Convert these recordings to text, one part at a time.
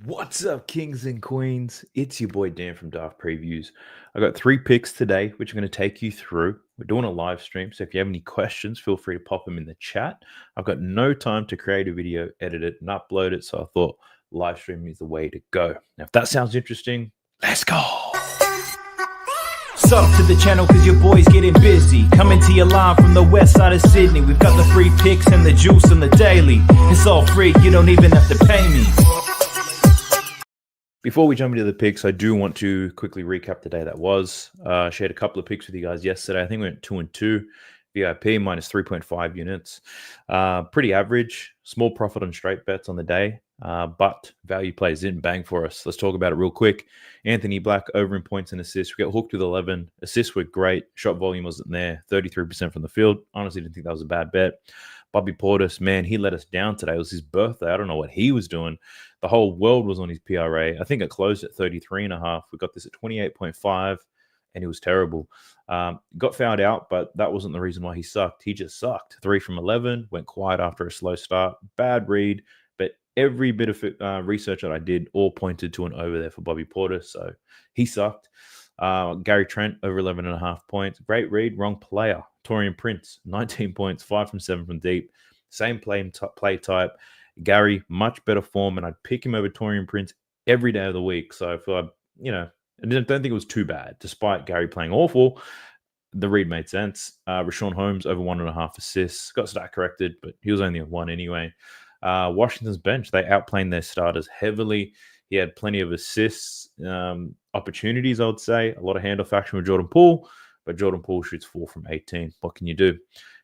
What's up, kings and queens? It's your boy Dan from Daft Previews. I got 3 picks today, which I'm going to take you through. We're doing a live stream, so if you have any questions, feel free to pop them in the chat. I've got no time to create a video, edit it, and upload it, so I thought live streaming is the way to go. Now, if that sounds interesting, let's go. Sub to the channel cause your boy's getting busy. Coming to your line from the west side of Sydney. We've got the free picks and the juice and the daily. It's all free, you don't even have to pay me. Before we jump into the picks, I do want to quickly recap the day that was. Shared a couple of picks with you guys yesterday. I think we went 2-2. VIP minus 3.5 units. Pretty average. Small profit on straight bets on the day. But value plays didn't bang for us. Let's talk about it real quick. Anthony Black over in points and assists. We got hooked with 11. Assists were great. Shot volume wasn't there. 33% from the field. Honestly, didn't think that was a bad bet. Bobby Portis, man, he let us down today. It was his birthday. I don't know what he was doing. The whole world was on his PRA. I think it closed at 33.5. We got this at 28.5, and it was terrible. Got fouled out, but that wasn't the reason why he sucked. He just sucked. 3 from 11, went quiet after a slow start. Bad read, but every bit of research that I did all pointed to an over there for Bobby Portis, so he sucked. Gary Trent over 11.5 points. Great read, wrong player. Torian Prince, 19 points, 5 from 7 from deep. Same play type. Gary, much better form, and I'd pick him over Torian Prince every day of the week. So I feel I don't think it was too bad. Despite Gary playing awful, the read made sense. Rashawn Holmes over 1.5 assists. Got stat corrected, but he was only at 1 anyway. Washington's bench, they outplayed their starters heavily. He had plenty of assists, opportunities, I would say. A lot of handoff action with Jordan Poole, but Jordan Poole shoots 4 from 18. What can you do?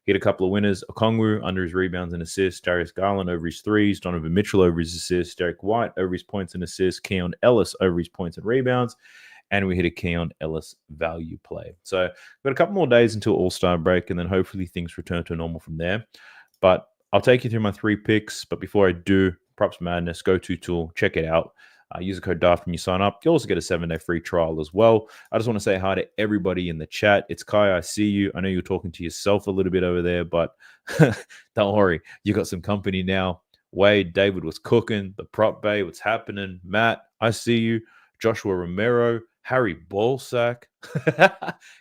He had a couple of winners. Okongwu under his rebounds and assists. Darius Garland over his threes. Donovan Mitchell over his assists. Derek White over his points and assists. Keon Ellis over his points and rebounds. And we hit a Keon Ellis value play. So we've got a couple more days until All-Star break, and then hopefully things return to normal from there. But I'll take you through my 3 picks. But before I do, Props Madness, go-to tool, check it out. Use the code DAFT when you sign up. You'll also get a 7-day free trial as well. I just want to say hi to everybody in the chat. It's Kai, I see you. I know you're talking to yourself a little bit over there, but don't worry. You got some company now. Wade, David was cooking. The Prop Bay, what's happening? Matt, I see you. Joshua Romero, Harry Ballsack.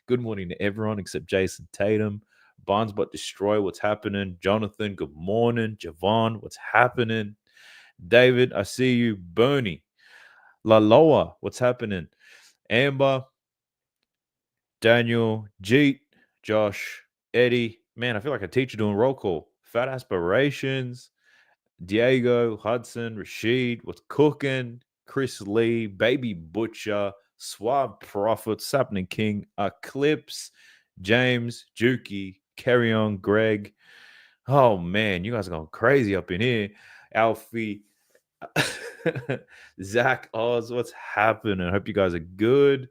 Good morning to everyone except Jason Tatum. Barnes but Destroy, what's happening? Jonathan, good morning. Javon, what's happening? David, I see you. Bernie. Laloa, what's happening? Amber, Daniel, Jeet, Josh, Eddie. Man, I feel like a teacher doing roll call. Fat Aspirations, Diego, Hudson, Rashid, what's cooking? Chris Lee, Baby Butcher, Swab Prophet, Sapling King, Eclipse, James, Juki, Carry On, Greg. Oh, man, you guys are going crazy up in here. Alfie, Zach Oz, what's happening? I hope you guys are good.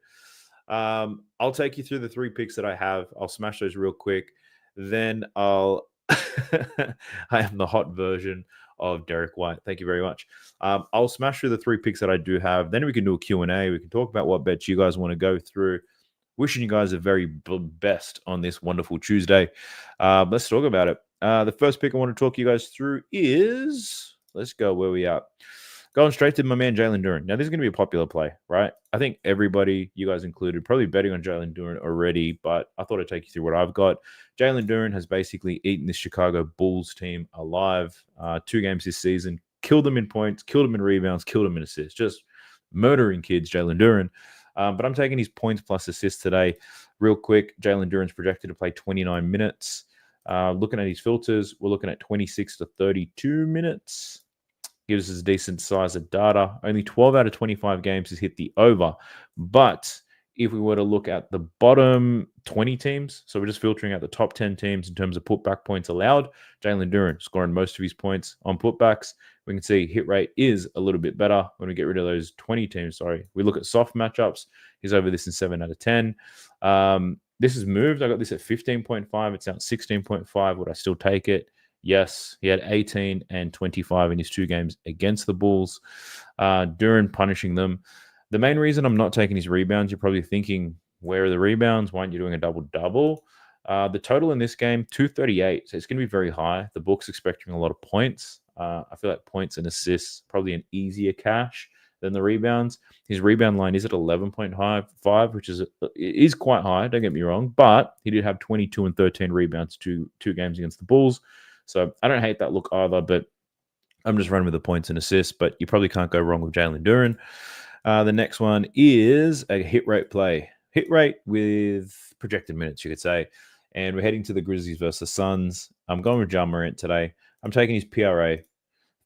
I'll take you through the 3 picks that I have. I'll smash those real quick. Then I'll I am the hot version of Derek White. Thank you very much. I'll smash through the 3 picks that I do have. Then we can do a Q&A. We can talk about what bets you guys want to go through. Wishing you guys the very best on this wonderful Tuesday. Let's talk about it. The first pick I want to talk you guys through is, let's go where we are. Going straight to my man, Jaylen Duren. Now, this is going to be a popular play, right? I think everybody, you guys included, probably betting on Jaylen Duren already, but I thought I'd take you through what I've got. Jaylen Duren has basically eaten this Chicago Bulls team alive. 2 games this season. Killed them in points, killed them in rebounds, killed them in assists. Just murdering kids, Jaylen Duren. But I'm taking his points plus assists today. Real quick, Jaylen Duren's projected to play 29 minutes. Looking at his filters, we're looking at 26 to 32 minutes. Gives us a decent size of data. Only 12 out of 25 games has hit the over. But if we were to look at the bottom 20 teams, so we're just filtering out the top 10 teams in terms of putback points allowed, Jaylen Duren scoring most of his points on putbacks. We can see hit rate is a little bit better when we get rid of those 20 teams. We look at soft matchups. He's over this in 7 out of 10. This has moved. I got this at 15.5. It's now 16.5. Would I still take it? Yes, he had 18 and 25 in his 2 games against the Bulls. Duren punishing them. The main reason I'm not taking his rebounds, you're probably thinking, where are the rebounds? Why aren't you doing a double-double? The total in this game, 238. So it's going to be very high. The book's expecting a lot of points. I feel like points and assists, probably an easier cash. than the rebounds. His rebound line is at 11.5, which is quite high, don't get me wrong, but he did have 22 and 13 rebounds two games against the Bulls. So I don't hate that look either, but I'm just running with the points and assists, but you probably can't go wrong with Jaylen Duren. The next one is a hit rate play. Hit rate with projected minutes, you could say. And we're heading to the Grizzlies versus Suns. I'm going with Ja Morant today. I'm taking his PRA,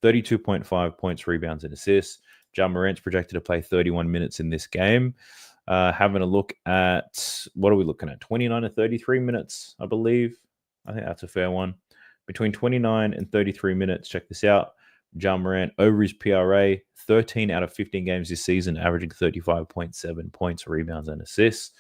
32.5 points, rebounds, and assists. Ja Morant's projected to play 31 minutes in this game. Having a look at, what are we looking at? 29 to 33 minutes, I believe. I think that's a fair one. Between 29 and 33 minutes, check this out. Ja Morant over his PRA, 13 out of 15 games this season, averaging 35.7 points, rebounds, and assists.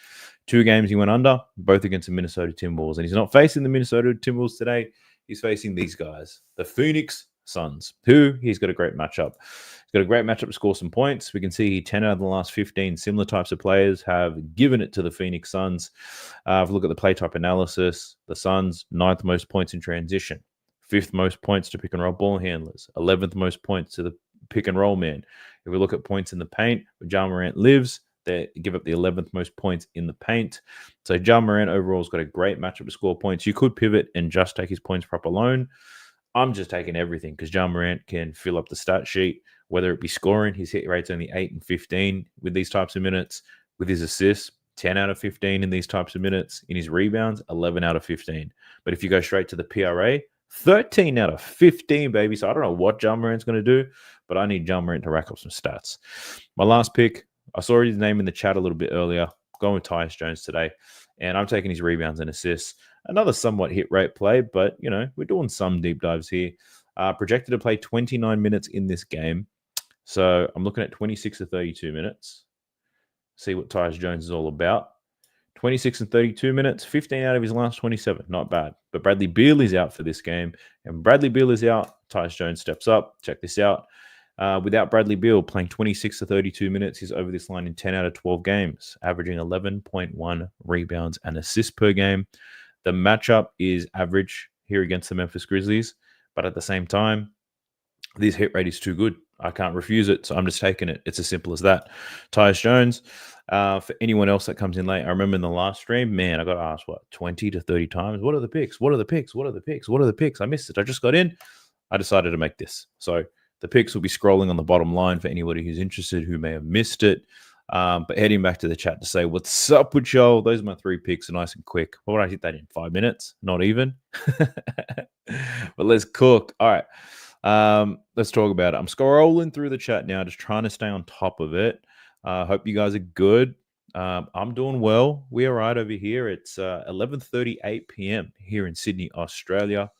2 games he went under, both against the Minnesota Timberwolves. And he's not facing the Minnesota Timberwolves today. He's facing these guys, the Phoenix Suns, who he's got a great matchup. He's got a great matchup to score some points. We can see 10 out of the last 15 similar types of players have given it to the Phoenix Suns. If we look at the play type analysis, the Suns, 9th most points in transition, 5th most points to pick and roll ball handlers, 11th most points to the pick and roll man. If we look at points in the paint, where Ja Morant lives, they give up the 11th most points in the paint. So Ja Morant overall has got a great matchup to score points. You could pivot and just take his points prop alone. I'm just taking everything because Ja Morant can fill up the stat sheet, whether it be scoring. His hit rate's only 8 and 15 with these types of minutes. With his assists, 10 out of 15 in these types of minutes. In his rebounds, 11 out of 15. But if you go straight to the PRA, 13 out of 15, baby. So I don't know what Ja Morant's going to do, but I need Ja Morant to rack up some stats. My last pick, I saw his name in the chat a little bit earlier. Going with Tyus Jones today, and I'm taking his rebounds and assists. Another somewhat hit rate play, but, you know, we're doing some deep dives here. Projected to play 29 minutes in this game. So I'm looking at 26 to 32 minutes. See what Tyus Jones is all about. 26 and 32 minutes, 15 out of his last 27. Not bad. But Bradley Beal is out for this game. And Bradley Beal is out. Tyus Jones steps up. Check this out. Without Bradley Beal playing 26 to 32 minutes, he's over this line in 10 out of 12 games, averaging 11.1 rebounds and assists per game. The matchup is average here against the Memphis Grizzlies. But at the same time, this hit rate is too good. I can't refuse it, so I'm just taking it. It's as simple as that. Tyus Jones, for anyone else that comes in late, I remember in the last stream, man, I got asked, 20 to 30 times? What are the picks? What are the picks? What are the picks? What are the picks? I missed it. I just got in. I decided to make this. So the picks will be scrolling on the bottom line for anybody who's interested who may have missed it. But heading back to the chat to say, what's up with y'all? Those are my 3 picks, nice and quick. What would I hit that in? 5 minutes? Not even. But let's cook. All right. Let's talk about it. I'm scrolling through the chat now, just trying to stay on top of it. Hope you guys are good. I'm doing well. We're right over here. It's 11:38 p.m. here in Sydney, Australia.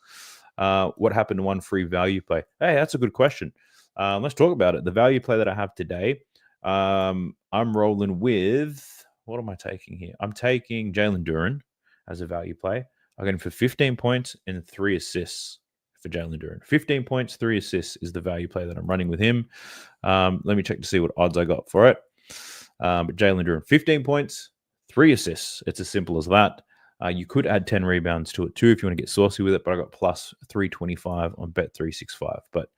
What happened to one free value play? Hey, that's a good question. Let's talk about it. The value play that I have today, I'm rolling with, what am I taking here? I'm taking Jaylen Duren as a value play. I got him for 15 points and 3 assists for Jaylen Duren. 15 points, 3 assists is the value play that I'm running with him. Let me check to see what odds I got for it. But Jaylen Duren, 15 points, 3 assists. It's as simple as that. You could add 10 rebounds to it too if you want to get saucy with it, but I got plus 325 on Bet365. But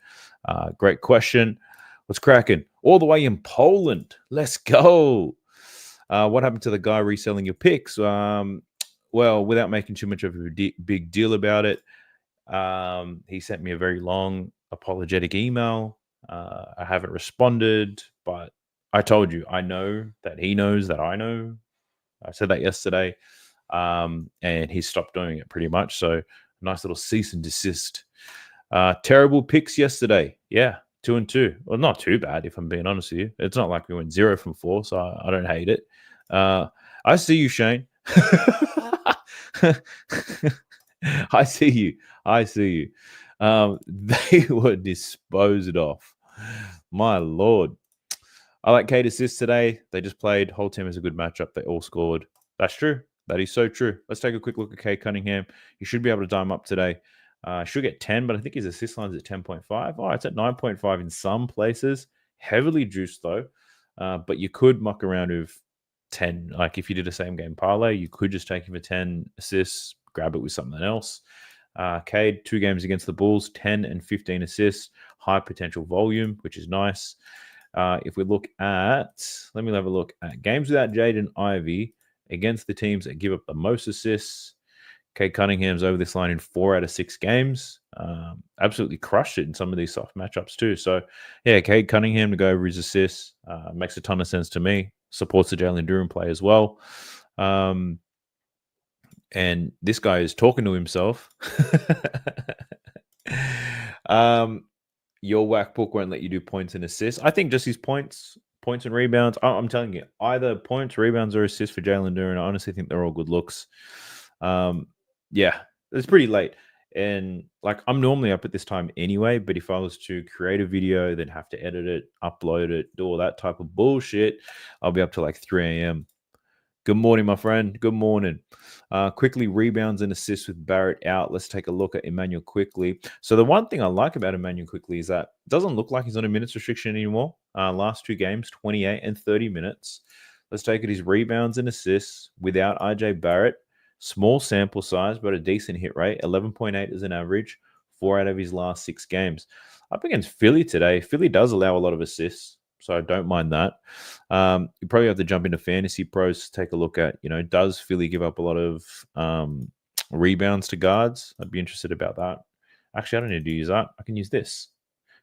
great question. What's cracking? All the way in Poland. Let's go. What happened to the guy reselling your picks? Well, without making too much of a big deal about it, he sent me a very long apologetic email. I haven't responded, but I told you, I know that he knows that I know. I said that yesterday. And he stopped doing it pretty much. So nice little cease and desist. Terrible picks yesterday. Yeah, 2-2. Well, not too bad if I'm being honest with you. It's not like we went 0 from 4, so I don't hate it. I see you, Shane. I see you. They were disposed of. My Lord. I like Kate assists today. They just played. Whole team is a good matchup. They all scored. That's true. That is so true. Let's take a quick look at Kate Cunningham. He should be able to dime up today. Should get 10, but I think his assist line's at 10.5. Oh, it's at 9.5 in some places. Heavily juiced, though. But you could muck around with 10. Like, if you did a same-game parlay, you could just take him for 10 assists, grab it with something else. Cade, 2 games against the Bulls, 10 and 15 assists. High potential volume, which is nice. If we look at, let me have a look at games without Jaden Ivey against the teams that give up the most assists. Cade Cunningham's over this line in 4 out of 6 games. Absolutely crushed it in some of these soft matchups too. So, yeah, Cade Cunningham to go over his assists makes a ton of sense to me. Supports the Jaylen Duren play as well. And this guy is talking to himself. Your whack book won't let you do points and assists. I think just his points and rebounds. I'm telling you, either points, rebounds, or assists for Jaylen Duren. I honestly think they're all good looks. Yeah, it's pretty late. And like I'm normally up at this time anyway, but if I was to create a video, then have to edit it, upload it, do all that type of bullshit, I'll be up to like 3 a.m. Good morning, my friend. Good morning. Quickly rebounds and assists with Barrett out. Let's take a look at Emmanuel quickly. So the one thing I like about Emmanuel quickly is that it doesn't look like he's on a minutes restriction anymore. Last 2 games, 28 and 30 minutes. Let's take it his rebounds and assists without RJ Barrett. Small sample size, but a decent hit rate. 11.8 is an average. 4 out of his last 6 games. Up against Philly today. Philly does allow a lot of assists, so I don't mind that. You probably have to jump into Fantasy Pros to take a look at, does Philly give up a lot of rebounds to guards? I'd be interested about that. Actually, I don't need to use that. I can use this.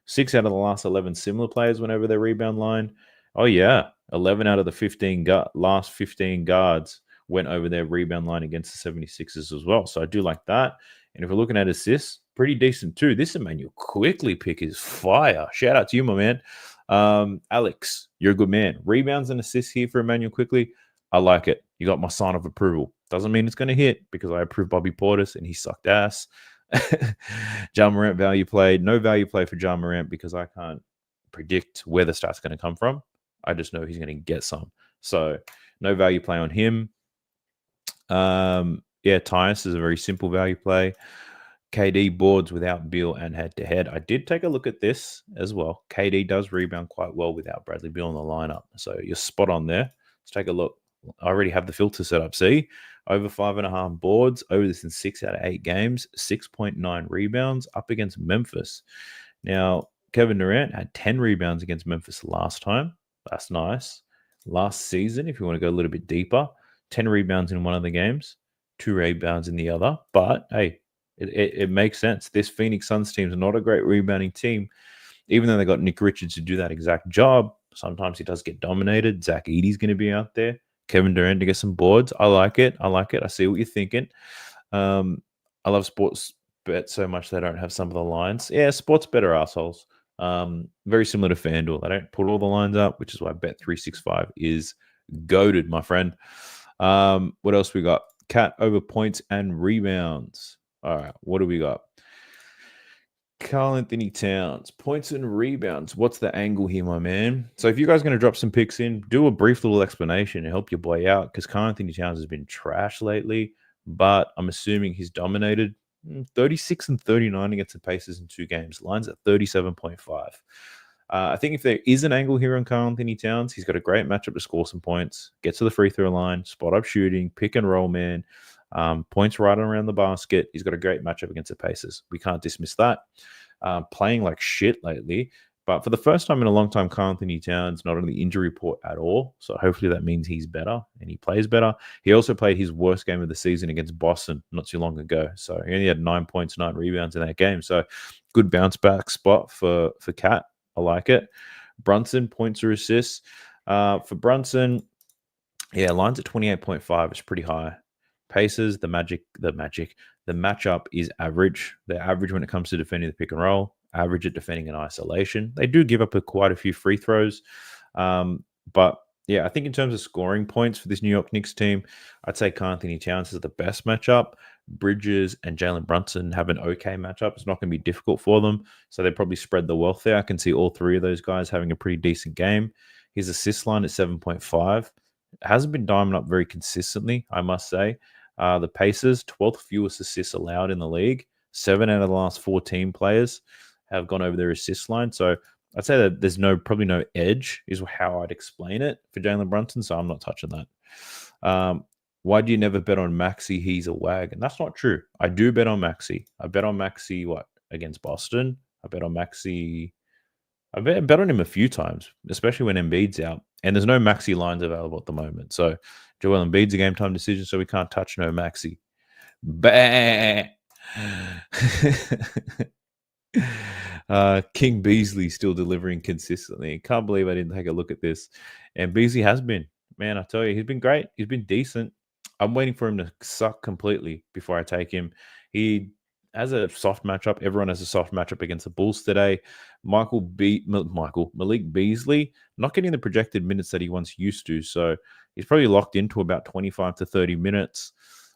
6 out of the last 11 similar players went over their rebound line. Oh, yeah. 11 out of the last 15 guards went over their rebound line against the 76ers as well. So I do like that. And if we're looking at assists, pretty decent too. This Emmanuel quickly pick is fire. Shout out to you, my man. Alex, you're a good man. Rebounds and assists here for Emmanuel quickly. I like it. You got my sign of approval. Doesn't mean it's going to hit because I approve Bobby Portis and he sucked ass. Ja Morant value play. No value play for Ja Morant because I can't predict where the start's going to come from. I just know he's going to get some. So no value play on him. Tyus is a very simple value play. KD boards without Beal and head-to-head. I did take a look at this as well. KD does rebound quite well without Bradley Beal in the lineup. So you're spot on there. Let's take a look. I already have the filter set up. See? Over 5.5 boards. Over this in 6 out of 8 games. 6.9 rebounds up against Memphis. Now, Kevin Durant had 10 rebounds against Memphis last time. That's nice. Last season, if you want to go a little bit deeper, 10 rebounds in one of the games, 2 rebounds in the other. But, hey, it makes sense. This Phoenix Suns team is not a great rebounding team. Even though they got Nick Richards to do that exact job, sometimes he does get dominated. Zach Edey's going to be out there. Kevin Durant to get some boards. I like it. I see what you're thinking. I love sports bet so much they don't have some of the lines. Yeah, sports bet are assholes. Very similar to FanDuel. They don't put all the lines up, which is why Bet365 is goated, my friend. What else we got? Cat over points and rebounds. All right, what do we got? Karl-Anthony Towns, points and rebounds. What's the angle here, my man? So if you guys are going to drop some picks in, do a brief little explanation and help your boy out because Karl-Anthony Towns has been trash lately, but I'm assuming he's dominated 36 and 39 against the Pacers in 2 games. Lines at 37.5. I think if there is an angle here on Karl-Anthony Towns, he's got a great matchup to score some points, get to the free throw line, spot up shooting, pick and roll, man. Points right around the basket. He's got a great matchup against the Pacers. We can't dismiss that. Playing like shit lately. But for the first time in a long time, Karl-Anthony Towns not on the injury report at all. So hopefully that means he's better and he plays better. He also played his worst game of the season against Boston not too long ago. So he only had 9 points, 9 rebounds in that game. So good bounce back spot for Cat. I like it. Brunson, points or assists. For Brunson, yeah, lines at 28.5 is pretty high. Pacers, the matchup is average. They're average when it comes to defending the pick and roll, average at defending in isolation. They do give up quite a few free throws. But yeah, I think in terms of scoring points for this New York Knicks team, I'd say Karl-Anthony Towns is the best matchup. Bridges and Jalen Brunson have an okay matchup. It's not going to be difficult for them. So they probably spread the wealth there. I can see all 3 of those guys having a pretty decent game. His assist line is 7.5. It hasn't been diamond up very consistently, I must say. The Pacers, 12th fewest assists allowed in the league. 7 out of the last 14 players have gone over their assist line. So I'd say that there's probably no edge is how I'd explain it for Jalen Brunson. So I'm not touching that. Why do you never bet on Maxey? He's a wag. And that's not true. I do bet on Maxey. I bet on Maxey, against Boston? I bet on Maxey I bet on him a few times, especially when Embiid's out. And there's no Maxi lines available at the moment. So Joel Embiid's a game time decision, so we can't touch no Maxi. Bah! King Beasley still delivering consistently. Can't believe I didn't take a look at this. And Beasley has been. Man, I tell you, he's been great. He's been decent. I'm waiting for him to suck completely before I take him. He has a soft matchup. Everyone has a soft matchup against the Bulls today. Malik Beasley not getting the projected minutes that he once used to. So he's probably locked into about 25 to 30 minutes.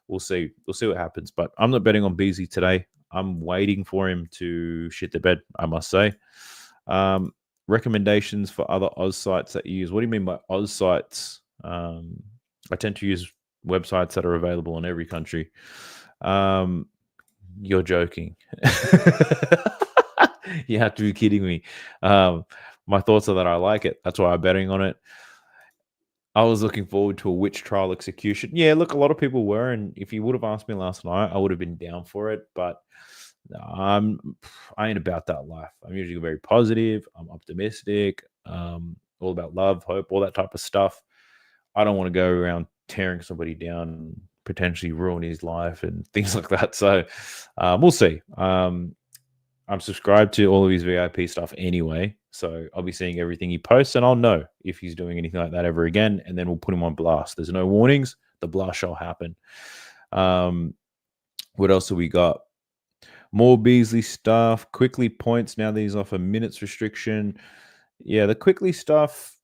We'll see. We'll see what happens. But I'm not betting on Beasley today. I'm waiting for him to shit the bed, I must say. Recommendations for other Oz sites that you use. What do you mean by Oz sites? I tend to use websites that are available in every country. You're joking. You have to be kidding me. My thoughts are that I like it. That's why I'm betting on it. I was looking forward to a witch trial execution. Yeah, look, a lot of people were, and if you would have asked me last night, I would have been down for it. But I ain't about that life. I'm usually very positive. I'm optimistic. All about love, hope, all that type of stuff. I don't want to go around tearing somebody down and potentially ruin his life and things like that. So we'll see. I'm subscribed to all of his VIP stuff anyway. So I'll be seeing everything he posts and I'll know if he's doing anything like that ever again. And then we'll put him on blast. There's no warnings. The blast shall happen. What else have we got? More Beasley stuff. Quickly points. Now that he's off a minutes restriction. Yeah, the quickly stuff,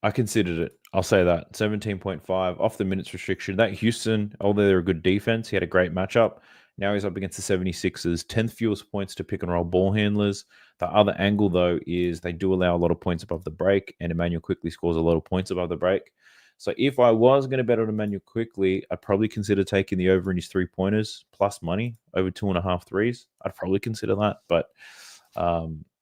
I considered it. I'll say that. 17.5 off the minutes restriction. That Houston, although they're a good defense, he had a great matchup. Now he's up against the 76ers. 10th fewest points to pick and roll ball handlers. The other angle, though, is they do allow a lot of points above the break, and Emmanuel quickly scores a lot of points above the break. So if I was going to bet on Emmanuel quickly, I'd probably consider taking the over in his three-pointers plus money over 2.5 threes. I'd probably consider that, but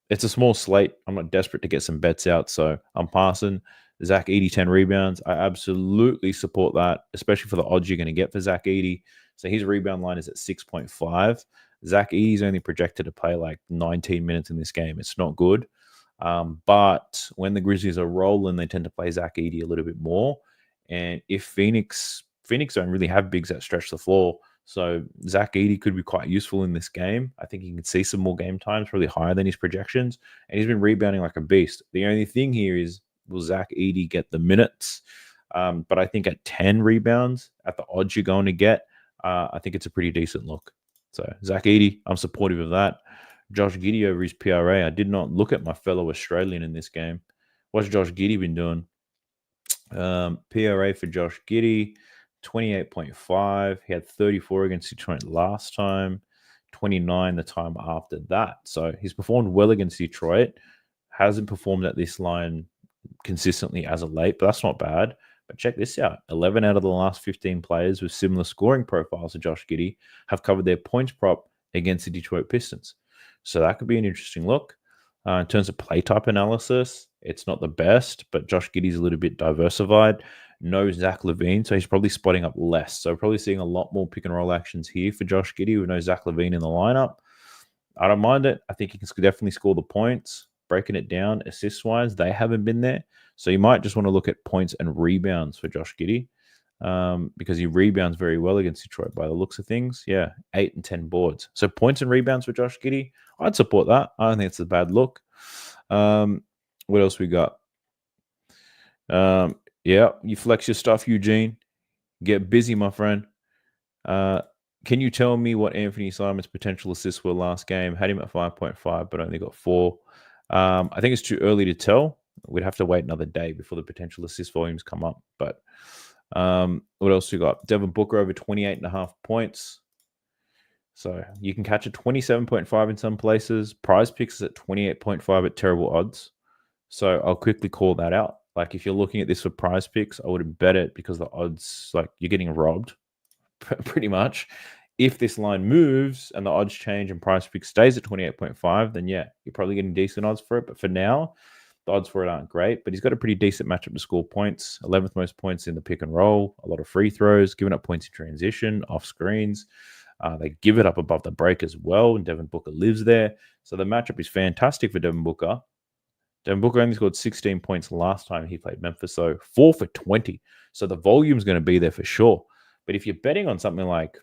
it's a small slate. I'm not desperate to get some bets out, so I'm passing. Zach Edey, 10 rebounds. I absolutely support that, especially for the odds you're going to get for Zach Edey. So his rebound line is at 6.5. Zach Edey's only projected to play like 19 minutes in this game. It's not good. But when the Grizzlies are rolling, they tend to play Zach Edey a little bit more. And if Phoenix don't really have bigs that stretch the floor, so Zach Edey could be quite useful in this game. I think he can see some more game times, probably higher than his projections. And he's been rebounding like a beast. The only thing here is, will Zach Edey get the minutes? But I think at 10 rebounds, at the odds you're going to get, I think it's a pretty decent look. So Zach Edey, I'm supportive of that. Josh Giddey over his PRA. I did not look at my fellow Australian in this game. What's Josh Giddey been doing? PRA for Josh Giddey, 28.5. He had 34 against Detroit last time, 29 the time after that. So he's performed well against Detroit. Hasn't performed at this line consistently as of late, but that's not bad. But check this out. 11 out of the last 15 players with similar scoring profiles to Josh Giddey have covered their points prop against the Detroit Pistons. So that could be an interesting look. In terms of play type analysis, it's not the best, but Josh Giddey's a little bit diversified. No Zach LaVine, so he's probably spotting up less. So probably seeing a lot more pick and roll actions here for Josh Giddey with no Zach LaVine in the lineup. I don't mind it. I think he can definitely score the points. Breaking it down assist-wise, they haven't been there. So you might just want to look at points and rebounds for Josh Giddey because he rebounds very well against Detroit by the looks of things. Yeah, 8 and 10 boards. So points and rebounds for Josh Giddey, I'd support that. I don't think it's a bad look. What else we got? Yeah, you flex your stuff, Eugene. Get busy, my friend. Can you tell me what Anthony Simon's potential assists were last game? Had him at 5.5, but only got 4. I think it's too early to tell. We'd have to wait another day before the potential assist volumes come up. But what else we got? Devin Booker over 28.5 points. So you can catch a 27.5 in some places. Prize Picks is at 28.5 at terrible odds. So I'll quickly call that out. Like if you're looking at this for Prize Picks, I would bet it because the odds, like you're getting robbed pretty much. If this line moves and the odds change and Prize Picks stays at 28.5, then yeah, you're probably getting decent odds for it. But for now, the odds for it aren't great. But he's got a pretty decent matchup to score points. 11th most points in the pick and roll. A lot of free throws, giving up points in transition, off screens. They give it up above the break as well, and Devin Booker lives there. So the matchup is fantastic for Devin Booker. Devin Booker only scored 16 points last time he played Memphis, so 4 for 20. So the volume's going to be there for sure. But if you're betting on something like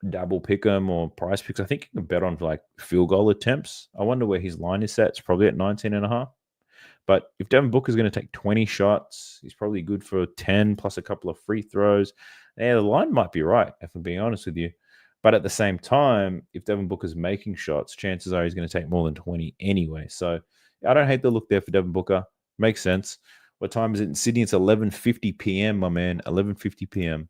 Dabble Pick'em or Price Picks, I think you can bet on like field goal attempts. I wonder where his line is set. It's probably at 19.5. But if Devin Booker is going to take 20 shots, he's probably good for 10 plus a couple of free throws. Yeah, the line might be right, if I'm being honest with you. But at the same time, if Devin Booker's making shots, chances are he's going to take more than 20 anyway. So I don't hate the look there for Devin Booker. Makes sense. What time is it in Sydney? It's 11:50 p.m., my man. 11:50 p.m.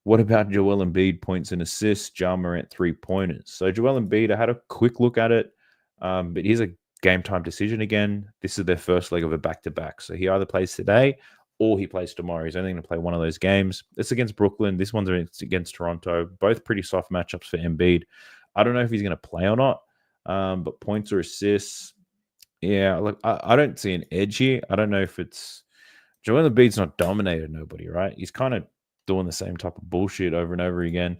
What about Joel Embiid points and assists? Ja Morant 3-pointers. So Joel Embiid, I had a quick look at it, but here's a game time decision again. This is their first leg of a back-to-back. So he either plays today or he plays tomorrow. He's only going to play one of those games. It's against Brooklyn. This one's against Toronto. Both pretty soft matchups for Embiid. I don't know if he's going to play or not, but points or assists, yeah, look, I don't see an edge here. I don't know if it's Joel Embiid's not dominated nobody, right? He's kind of doing the same type of bullshit over and over again.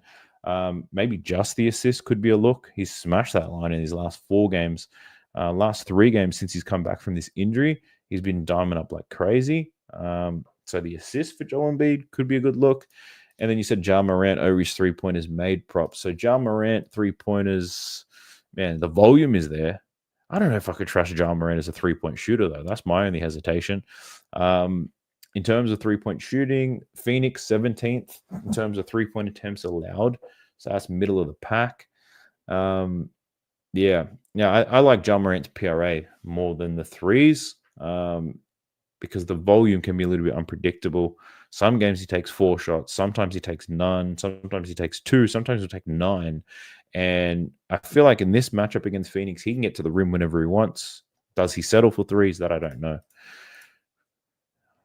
Maybe just the assist could be a look. He's smashed that line in his last 4 games. Last 3 games since he's come back from this injury, he's been diamond up like crazy. So the assist for Joel Embiid could be a good look. And then you said Ja Morant over his 3-pointers made props. So Ja Morant 3-pointers, man, the volume is there. I don't know if I could trust Ja Morant as a 3-point shooter, though. That's my only hesitation. In terms of 3-point shooting, Phoenix 17th in terms of 3-point attempts allowed. So that's middle of the pack. I like Ja Morant's PRA more than the threes because the volume can be a little bit unpredictable. Some games he takes 4 shots. Sometimes he takes none. Sometimes he takes 2. Sometimes he'll take 9. And I feel like in this matchup against Phoenix, he can get to the rim whenever he wants. Does he settle for threes? That I don't know.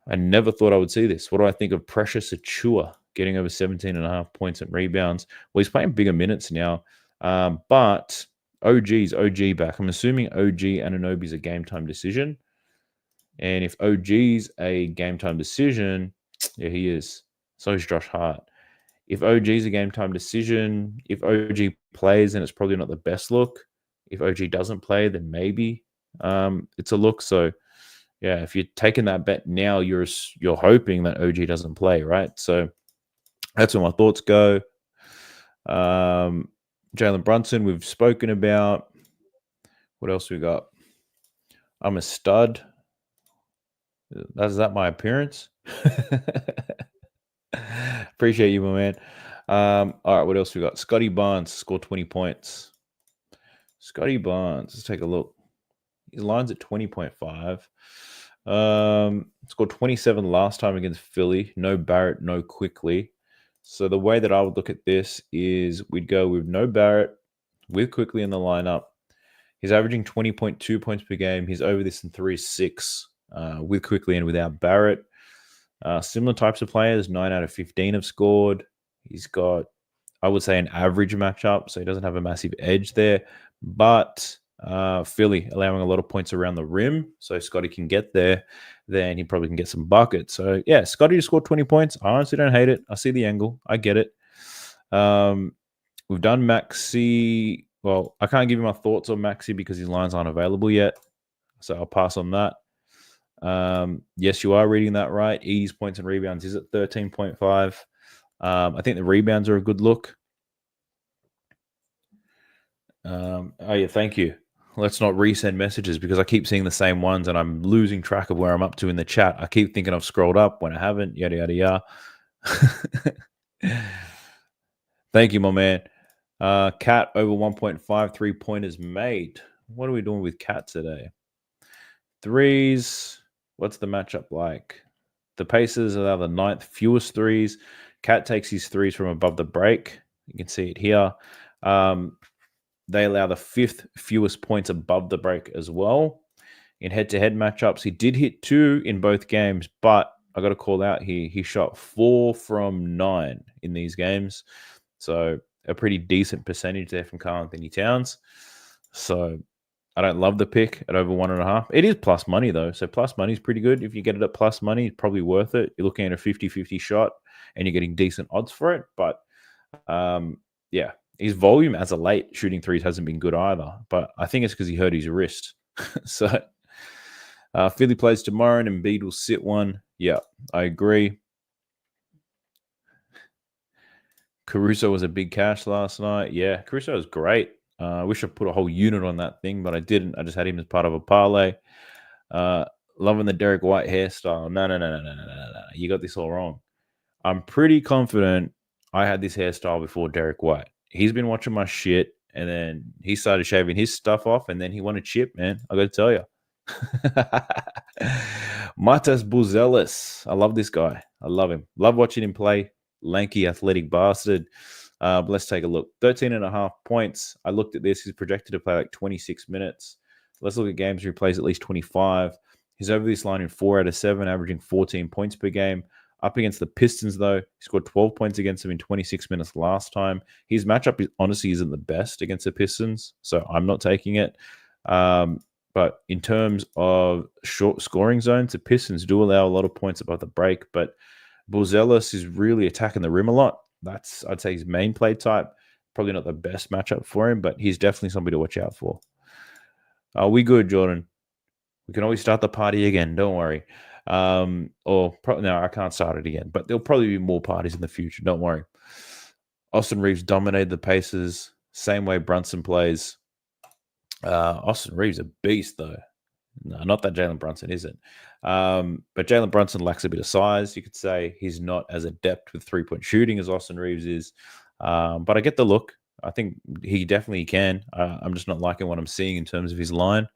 I never thought I would see this. What do I think of Precious Achua getting over 17.5 points and rebounds? Well, he's playing bigger minutes now, but OG's OG back. I'm assuming OG Anunoby's a game time decision. And if OG's a game time decision, yeah, he is. So is Josh Hart. If OG's a game time decision, if OG plays, then it's probably not the best look. If OG doesn't play, then maybe it's a look. So yeah, if you're taking that bet now, you're hoping that OG doesn't play, right? So that's where my thoughts go. Jalen Brunson, we've spoken about. What else we got? I'm a stud. Is that my appearance? Appreciate you, my man. All right, what else we got? Scotty Barnes scored 20 points. Scotty Barnes, let's take a look. His line's at 20.5. Scored 27 last time against Philly. No Barrett, no Quickly. So the way that I would look at this is we'd go with no Barrett, with Quickly in the lineup. He's averaging 20.2 points per game. He's over this in 3-6 with Quickly and without Barrett. Similar types of players, 9 out of 15 have scored. He's got, I would say, an average matchup, so he doesn't have a massive edge there. But Philly allowing a lot of points around the rim, so Scotty can get there, then he probably can get some buckets. So yeah, Scotty just scored 20 points. I honestly don't hate it. I see the angle. I get it. We've done Maxey. Well, I can't give you my thoughts on Maxey because his lines aren't available yet, so I'll pass on that. Yes, you are reading that right. Edie's points and rebounds is at 13.5. I think the rebounds are a good look. Oh yeah, thank you. Let's not resend messages because I keep seeing the same ones and I'm losing track of where I'm up to in the chat. I keep thinking I've scrolled up when I haven't. Yada yada yada. Thank you, my man. Cat over 1.5 3-pointers made. What are we doing with Cat today? Threes. What's the matchup like? The Pacers are the 9th fewest threes. Cat takes his threes from above the break. You can see it here. They allow the 5th fewest points above the break as well. In head-to-head matchups, he did hit 2 in both games, but I got to call out here, he shot 4 from 9 in these games. So a pretty decent percentage there from Karl Anthony Towns. So I don't love the pick at over 1.5. It is plus money, though. So plus money is pretty good. If you get it at plus money, it's probably worth it. You're looking at a 50-50 shot, and you're getting decent odds for it. But, yeah, His volume as a late shooting threes hasn't been good either, but I think it's because he hurt his wrist. So Philly plays tomorrow and Embiid will sit one. Yeah, I agree. Caruso was a big cash last night. Yeah, Caruso was great. I wish I put a whole unit on that thing, but I didn't. I just had him as part of a parlay. Loving the Derek White hairstyle. No. You got this all wrong. I'm pretty confident I had this hairstyle before Derek White. He's been watching my shit, and then he started shaving his stuff off, and then he wanted chip, man. I got to tell you. Matas Buzelis. I love this guy. I love him. Love watching him play. Lanky, athletic bastard. But let's take a look. 13.5 points. I looked at this. He's projected to play like 26 minutes. Let's look at games where he plays at least 25. He's over this line in 4 out of 7, averaging 14 points per game. Up against the Pistons, though, he scored 12 points against them in 26 minutes last time. His matchup honestly isn't the best against the Pistons, so I'm not taking it. But in terms of short scoring zones, the Pistons do allow a lot of points above the break, but Buzelis is really attacking the rim a lot. That's, I'd say, his main play type. Probably not the best matchup for him, but he's definitely somebody to watch out for. Are we good, Jordan? We can always start the party again. Don't worry. No, I can't start it again, but there'll probably be more parties in the future. Don't worry. Austin Reeves dominated the Pacers. Same way Brunson plays. Austin Reeves a beast, though. No, not that Jalen Brunson isn't. But Jalen Brunson lacks a bit of size, you could say. He's not as adept with three-point shooting as Austin Reeves is. But I get the look. I think he definitely can. I'm just not liking what I'm seeing in terms of his line.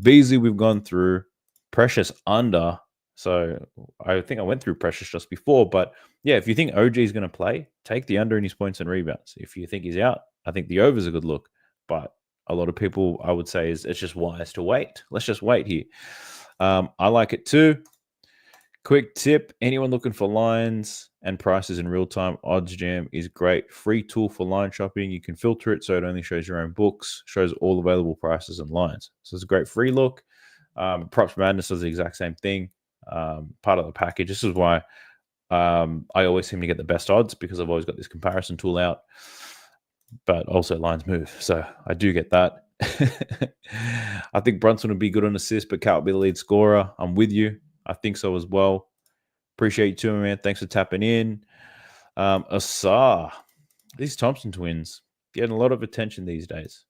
Beasley, we've gone through. Precious under. So I think I went through Precious just before. But yeah, if you think OG is going to play, take the under in his points and rebounds. If you think he's out, I think the over is a good look. But a lot of people, I would say, it's just wise to wait. Let's just wait here. I like it too. Quick tip, anyone looking for lines and prices in real time, Odds Jam is great. Free tool for line shopping. You can filter it so it only shows your own books, shows all available prices and lines. So it's a great free look. Props Madness does the exact same thing. Part of the package. This is why I always seem to get the best odds, because I've always got this comparison tool out. But also lines move. So I do get that. I think Brunson would be good on assist, but Cat would be the lead scorer. I'm with you. I think so as well. Appreciate you too, man. Thanks for tapping in. Ausar. These Thompson twins getting a lot of attention these days.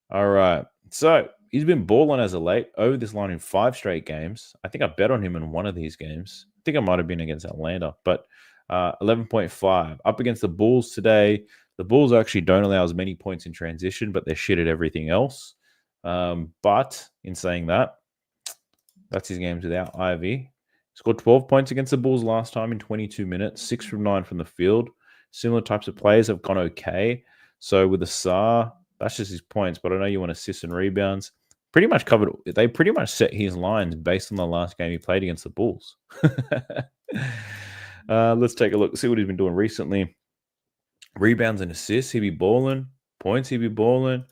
All right. So he's been balling as of late, over this line in 5 straight games. I think I bet on him in one of these games. I think I might have been against Atlanta, but 11.5. Up against the Bulls today. The Bulls actually don't allow as many points in transition, but they're shit at everything else. But in saying that, that's his games without Ivy. Scored 12 points against the Bulls last time in 22 minutes, 6 from 9 from the field. Similar types of players have gone okay. So with Ausar, that's just his points, but I know you want assists and rebounds. Pretty much covered. They pretty much set his lines based on the last game he played against the Bulls. Let's take a look, see what he's been doing recently. Rebounds and assists, he'd be balling. Points, he'd be balling.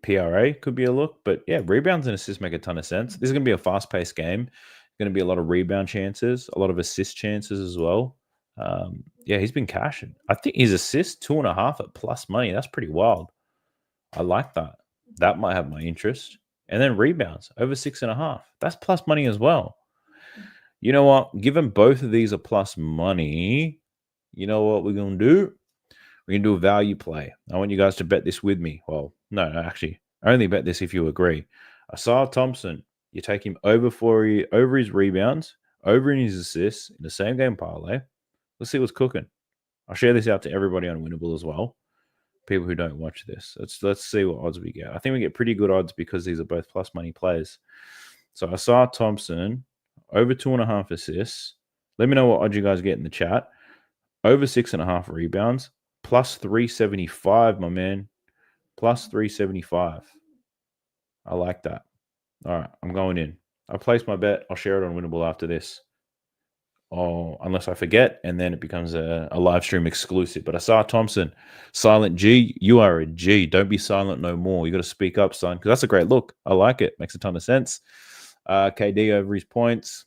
PRA could be a look, but yeah, rebounds and assists make a ton of sense. This is going to be a fast-paced game. Going to be a lot of rebound chances, a lot of assist chances as well. Yeah, he's been cashing. I think his assist 2.5 at plus money. That's pretty wild. I like that. That might have my interest. And then rebounds over 6.5. That's plus money as well. You know what? Given both of these are plus money, you know what we're going to do? We're going to do a value play. I want you guys to bet this with me. Well, no, actually, only bet this if you agree. Ausar Thompson, you take him over his rebounds, over in his assists in the same game parlay. Let's see what's cooking. I'll share this out to everybody on Winnable as well. People who don't watch this. Let's see what odds we get. I think we get pretty good odds because these are both plus money plays. So Ausar Thompson, over 2.5 assists. Let me know what odds you guys get in the chat. Over 6.5 rebounds. Plus 375, my man. Plus 375. I like that. All right, I'm going in. I placed my bet. I'll share it on Winnable after this. Oh, unless I forget, and then it becomes a live stream exclusive. But Ausar Thompson, Silent G, you are a G. Don't be silent no more. You got to speak up, son, because that's a great look. I like it. Makes a ton of sense. KD over his points.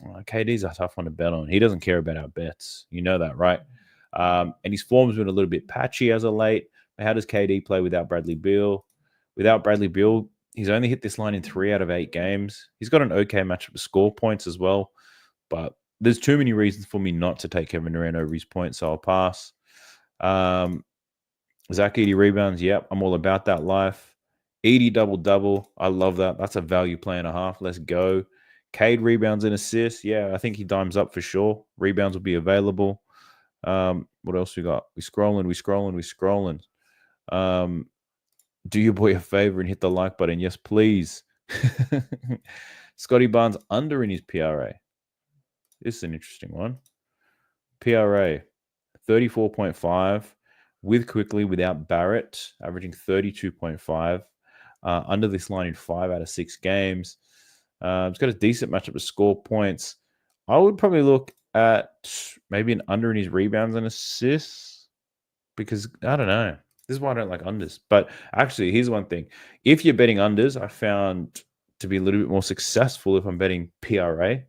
KD's a tough one to bet on. He doesn't care about our bets. You know that, right? And his form's been a little bit patchy as of late. How does KD play without Bradley Beal? Without Bradley Beal, he's only hit this line in 3 out of 8 games. He's got an okay matchup to score points as well, but there's too many reasons for me not to take Kevin Durant over his points, so I'll pass. Zach Edey rebounds, yep, I'm all about that life. Edey double-double, I love that. That's a value play and a half. Let's go. Cade rebounds and assists, yeah, I think he dimes up for sure. Rebounds will be available. What else we got? We scrolling. Do your boy a favor and hit the like button. Yes, please. Scotty Barnes under in his PRA. This is an interesting one. PRA 34.5 with Quickly without Barrett, averaging 32.5. Under this line in 5 out of 6 games. It's got a decent matchup to score points. I would probably look at maybe an under in his rebounds and assists because I don't know. This is why I don't like unders. But actually, here's one thing. If you're betting unders, I found to be a little bit more successful if I'm betting PRA,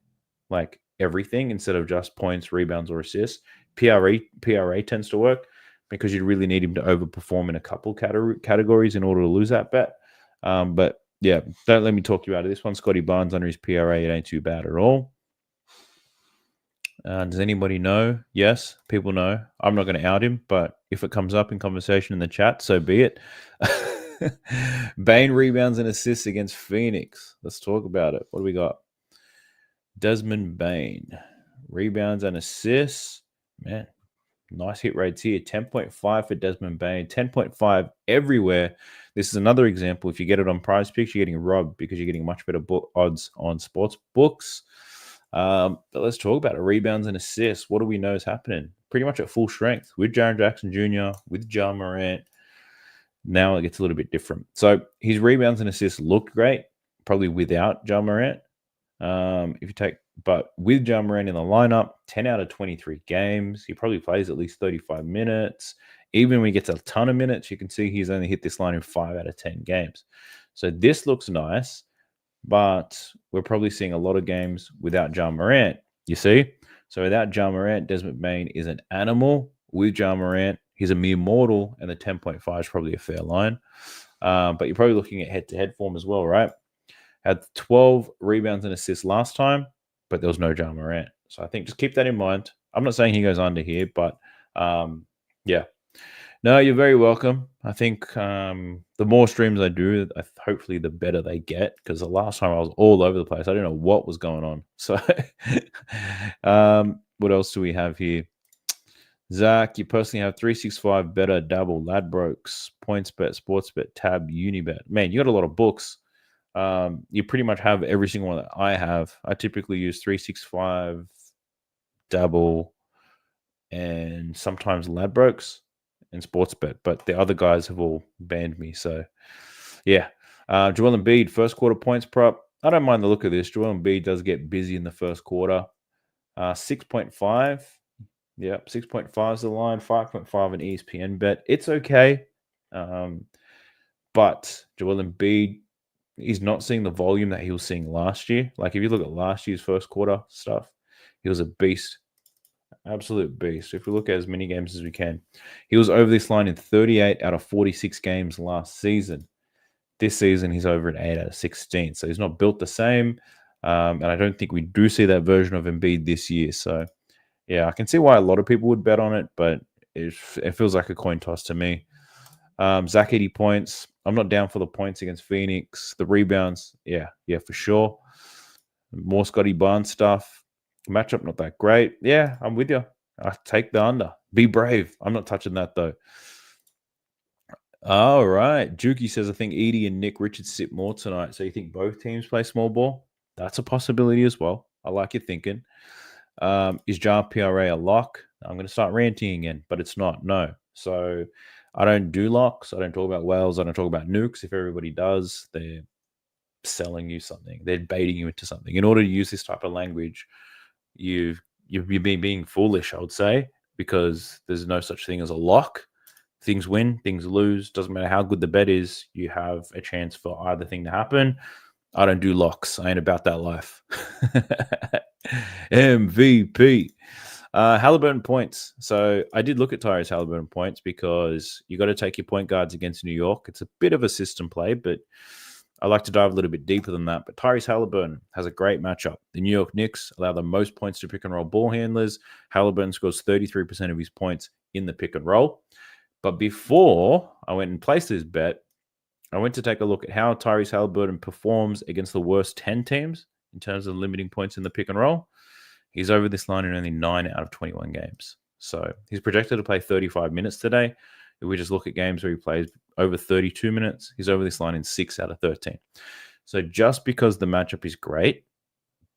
like everything instead of just points, rebounds, or assists. PRA tends to work because you really need him to overperform in a couple categories in order to lose that bet. But yeah, don't let me talk you out of this one. Scotty Barnes under his PRA, it ain't too bad at all. Does anybody know? Yes, people know. I'm not going to out him, but if it comes up in conversation in the chat, so be it. Bane rebounds and assists against Phoenix. Let's talk about it. What do we got? Desmond Bane. Rebounds and assists. Man, nice hit rates here. 10.5 for Desmond Bane. 10.5 everywhere. This is another example. If you get it on Prize Picks, you're getting robbed because you're getting much better odds on sports books. But let's talk about it. Rebounds and assists. What do we know is happening? Pretty much at full strength with Jaren Jackson Jr., with Ja Morant. Now it gets a little bit different. So his rebounds and assists looked great, probably without Ja Morant. But with Ja Morant in the lineup, 10 out of 23 games. He probably plays at least 35 minutes. Even when he gets a ton of minutes, you can see he's only hit this line in 5 out of 10 games. So this looks nice. But we're probably seeing a lot of games without Ja Morant, you see? So without Ja Morant, Desmond Bane is an animal. With Ja Morant, he's a mere mortal, and the 10.5 is probably a fair line. But you're probably looking at head-to-head form as well, right? Had 12 rebounds and assists last time, but there was no Ja Morant. So I think just keep that in mind. I'm not saying he goes under here, but yeah. No, you're very welcome. I think the more streams I do, hopefully the better they get. Because the last time I was all over the place. I don't know what was going on. So what else do we have here? Zach, you personally have 365 better, Dabble, Ladbrokes, PointsBet, SportsBet, Tab, Unibet. Man, you got a lot of books. You pretty much have every single one that I have. I typically use 365, Dabble, and sometimes Ladbrokes and SportsBet, but the other guys have all banned me. So, yeah. Joel Embiid, first quarter points prop. I don't mind the look of this. Joel Embiid does get busy in the first quarter. 6.5. Yep, 6.5 is the line. 5.5 an ESPN bet. It's okay. But Joel Embiid is not seeing the volume that he was seeing last year. Like, if you look at last year's first quarter stuff, he was a beast. Absolute beast. If we look at as many games as we can, he was over this line in 38 out of 46 games last season. This season, he's over in 8 out of 16. So he's not built the same. And I don't think we do see that version of Embiid this year. So, yeah, I can see why a lot of people would bet on it, but it feels like a coin toss to me. Zach 80 points. I'm not down for the points against Phoenix. The rebounds, yeah, for sure. More Scotty Barnes stuff. Matchup not that great. Yeah, I'm with you. I take the under. Be brave. I'm not touching that though. All right. Juki says, I think Edey and Nick Richards sit more tonight. So you think both teams play small ball? That's a possibility as well. I like your thinking. Is Ja PRA a lock? I'm going to start ranting again, but it's not. No. So I don't do locks. I don't talk about whales. I don't talk about nukes. If everybody does, they're selling you something. They're baiting you into something. In order to use this type of language, you've been being foolish, I would say, because there's no such thing as a lock. Things win, things lose. Doesn't matter how good the bet is. You have a chance for either thing to happen. I don't do locks. I ain't about that life. MVP. Halliburton points. So I did look at Tyrese Halliburton points because you got to take your point guards against New York. It's a bit of a system play, but I like to dive a little bit deeper than that. But Tyrese Halliburton has a great matchup. The New York Knicks allow the most points to pick and roll ball handlers. Halliburton scores 33% of his points in the pick and roll. But before I went and placed this bet, I went to take a look at how Tyrese Halliburton performs against the worst 10 teams in terms of limiting points in the pick and roll. He's over this line in only 9 out of 21 games. So he's projected to play 35 minutes today. If we just look at games where he plays over 32 minutes, he's over this line in 6 out of 13. So just because the matchup is great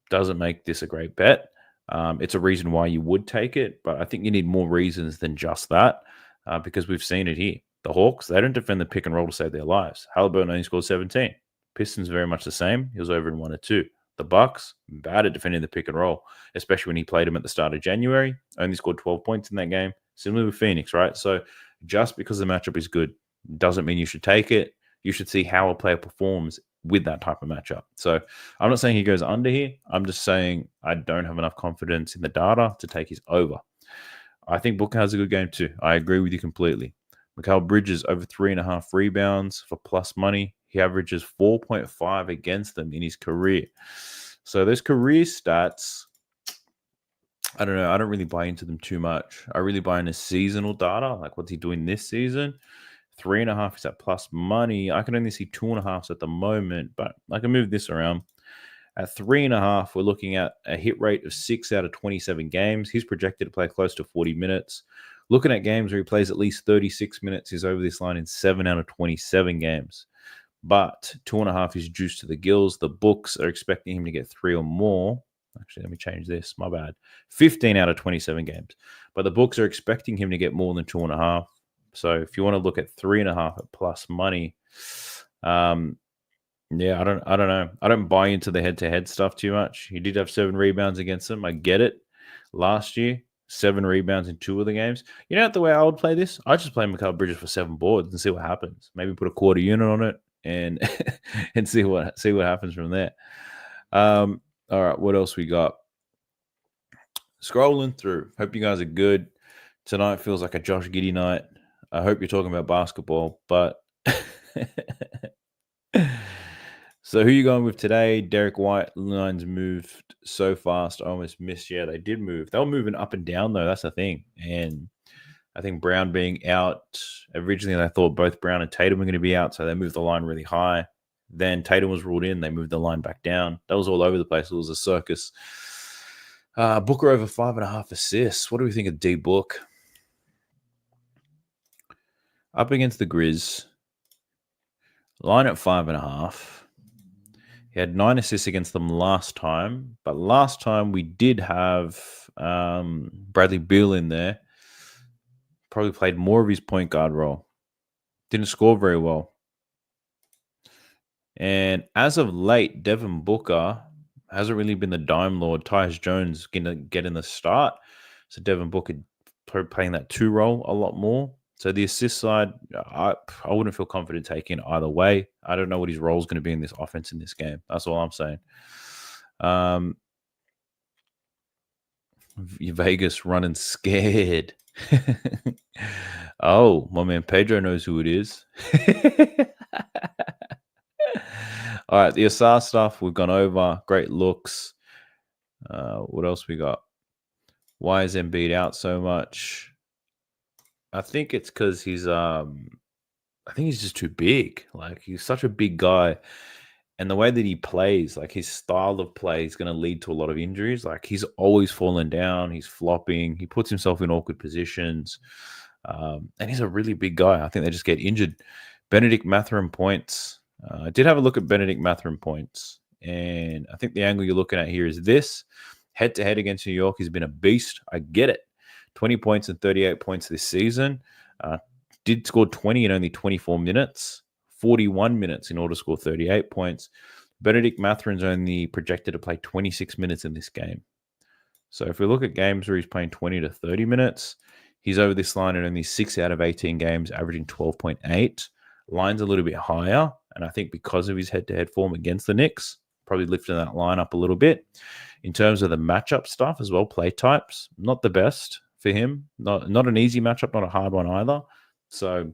doesn't make this a great bet. It's a reason why you would take it, but I think you need more reasons than just that because we've seen it here. The Hawks, they don't defend the pick and roll to save their lives. Halliburton only scored 17. Pistons very much the same. He was over in 1 or 2. The Bucks, bad at defending the pick and roll, especially when he played him at the start of January. Only scored 12 points in that game. Similar with Phoenix, right? So just because the matchup is good doesn't mean you should take it. You should see how a player performs with that type of matchup. So I'm not saying he goes under here. I'm just saying I don't have enough confidence in the data to take his over. I think Booker has a good game too. I agree with you completely. Mikal Bridges over 3.5 rebounds for plus money. He averages 4.5 against them in his career. So those career stats, I don't know. I don't really buy into them too much. I really buy into seasonal data. Like what's he doing this season? 3.5 is at plus money. I can only see 2.5s at the moment, but I can move this around. At 3.5, we're looking at a hit rate of 6 out of 27 games. He's projected to play close to 40 minutes. Looking at games where he plays at least 36 minutes, he's over this line in 7 out of 27 games. But 2.5 is juiced to the gills. The books are expecting him to get 3 or more. Actually, let me change this. My bad. 15 out of 27 games. But the books are expecting him to get more than 2.5. So if you want to look at 3.5 at plus money, yeah, I don't know. I don't buy into the head-to-head stuff too much. He did have 7 rebounds against them. I get it. Last year, 7 rebounds in 2 of the games. You know the way I would play this? I just play Mikal Bridges for 7 boards and see what happens. Maybe put a quarter unit on it and and see what happens from there. All right, what else we got? Scrolling through. Hope you guys are good. Tonight feels like a Josh Giddey night. I hope you're talking about basketball, but so who you going with today? Derek White lines moved so fast. I almost missed. Yeah, they did move. They were moving up and down though. That's the thing. And I think Brown being out, originally they thought both Brown and Tatum were going to be out, so they moved the line really high. Then Tatum was ruled in. They moved the line back down. That was all over the place. It was a circus. Booker over 5.5 assists. What do we think of D Book? Up against the Grizz. Line at 5.5. He had 9 assists against them last time. But last time we did have Bradley Beal in there. Probably played more of his point guard role. Didn't score very well. And as of late, Devin Booker hasn't really been the dime lord. Tyus Jones going to get in the start. So Devin Booker playing that 2 role a lot more. So the assist side, I wouldn't feel confident taking either way. I don't know what his role is going to be in this offense in this game. That's all I'm saying. Vegas running scared. Oh, my man Pedro knows who it is. All right, the Ausar stuff we've gone over. Great looks. What else we got? Why is Embiid out so much? I think it's because he's just too big. Like he's such a big guy. And the way that he plays, like his style of play is going to lead to a lot of injuries. Like he's always falling down. He's flopping. He puts himself in awkward positions. And he's a really big guy. I think they just get injured. Benedict Mathurin points. I did have a look at Benedict Mathurin points. And I think the angle you're looking at here is this. Head-to-head against New York, he's been a beast. I get it. 20 points and 38 points this season. Did score 20 in only 24 minutes. 41 minutes in order to score 38 points. Benedict Mathurin's only projected to play 26 minutes in this game. So if we look at games where he's playing 20 to 30 minutes, he's over this line in only 6 out of 18 games, averaging 12.8. Line's a little bit higher, and I think because of his head-to-head form against the Knicks, probably lifting that line up a little bit. In terms of the matchup stuff as well, play types, not the best for him. Not an easy matchup, not a hard one either. So,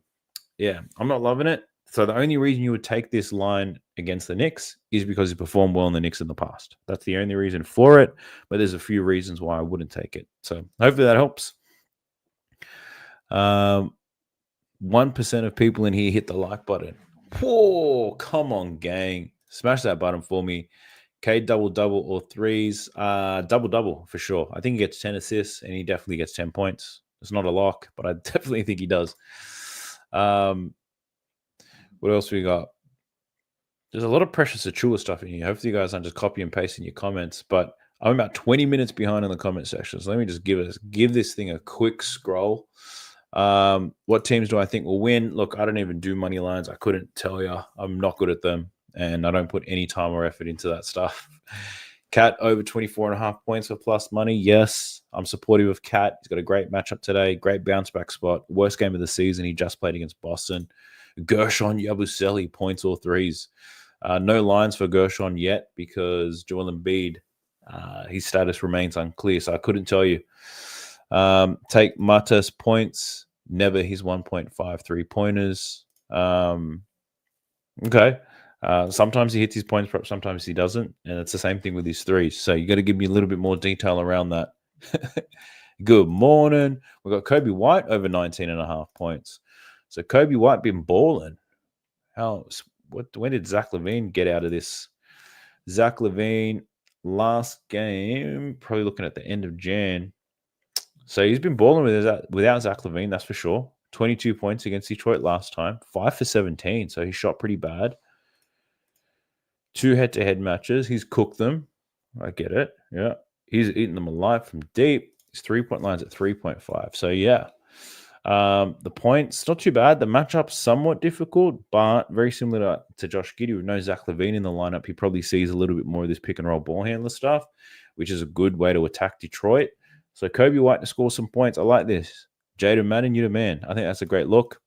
yeah, I'm not loving it. So the only reason you would take this line against the Knicks is because he performed well in the Knicks in the past. That's the only reason for it. But there's a few reasons why I wouldn't take it. So hopefully that helps. 1% of people in here hit the like button. Whoa, come on, gang. Smash that button for me. K double or threes. Double for sure. I think he gets 10 assists and he definitely gets 10 points. It's not a lock, but I definitely think he does. What else we got? There's a lot of Precious Achua stuff in here. Hopefully you guys aren't just copy and pasting your comments, but I'm about 20 minutes behind in the comment section. So let me just give this thing a quick scroll. What teams do I think will win? Look, I don't even do money lines. I couldn't tell you. I'm not good at them, and I don't put any time or effort into that stuff. Cat over 24.5 points for plus money. Yes, I'm supportive of Cat. He's got a great matchup today. Great bounce back spot. Worst game of the season. He just played against Boston. Gershon Yabusele, points or threes. No lines for Gershon yet because Joel Embiid, his status remains unclear, so I couldn't tell you. Take Matas points. Never his 1.5 3-pointers. Okay. Sometimes he hits his points, perhaps sometimes he doesn't. And it's the same thing with his threes. So you got to give me a little bit more detail around that. Good morning. We've got Kobe White over 19.5 points. So Kobe White been balling. When did Zach LaVine get out of this? Zach LaVine last game, probably looking at the end of Jan. So he's been balling without Zach LaVine, that's for sure. 22 points against Detroit last time. 5 for 17, so he shot pretty bad. 2 head-to-head matches. He's cooked them. I get it. Yeah. He's eaten them alive from deep. His 3-point line's at 3.5. So, yeah. The points, not too bad. The matchup's somewhat difficult, but very similar to Josh Giddey. With no Zach LaVine in the lineup, he probably sees a little bit more of this pick-and-roll ball handler stuff, which is a good way to attack Detroit. So Kobe White to score some points. I like this. Jaden Madden, you the man. I think that's a great look.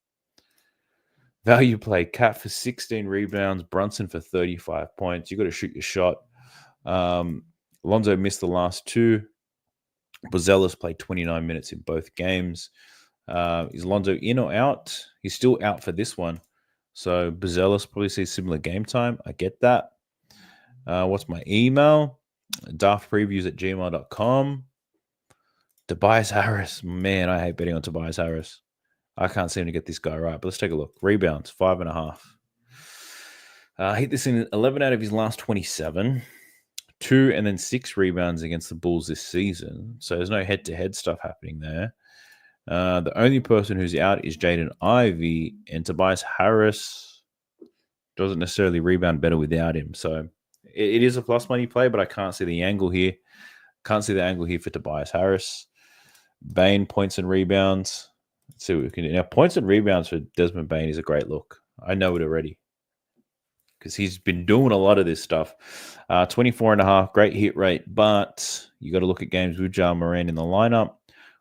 Value play. Cat for 16 rebounds. Brunson for 35 points. You got to shoot your shot. Lonzo missed the last 2. Bozelis played 29 minutes in both games. Is Lonzo in or out? He's still out for this one. So Bozelis probably sees similar game time. I get that. What's my email? daftpreviews@gmail.com. Tobias Harris. Man, I hate betting on Tobias Harris. I can't seem to get this guy right, but let's take a look. Rebounds, 5.5. Hit this in 11 out of his last 27. 2 and then 6 rebounds against the Bulls this season. So there's no head-to-head stuff happening there. The only person who's out is Jaden Ivey, and Tobias Harris doesn't necessarily rebound better without him. So it is a plus money play, but I can't see the angle here. Can't see the angle here for Tobias Harris. Bane, points and rebounds. Let's see what we can do. Now, points and rebounds for Desmond Bane is a great look. I know it already because he's been doing a lot of this stuff. 24.5, great hit rate, but you got to look at games with Ja Morant in the lineup.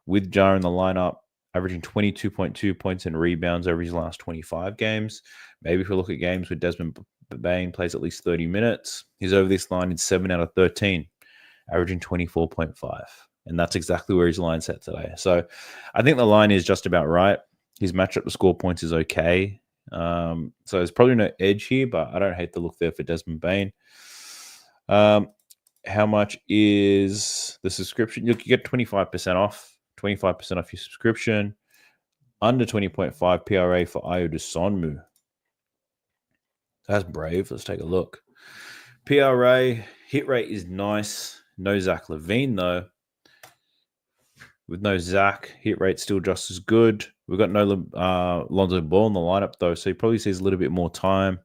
With Ja in the lineup, averaging 22.2 points and rebounds over his last 25 games. Maybe if we look at games where Desmond Bane plays at least 30 minutes, he's over this line in 7 out of 13, averaging 24.5. And that's exactly where his line's set today. So I think the line is just about right. His matchup to score points is okay. So there's probably no edge here, but I don't hate the look there for Desmond Bane. How much is the subscription? Look, you get 25% off. 25% off your subscription. Under 20.5 PRA for Ayo Dosunmu. That's brave. Let's take a look. PRA, hit rate is nice. No Zach LaVine, though. With no Zach, hit rate still just as good. We've got no Lonzo Ball in the lineup, though, so he probably sees a little bit more time.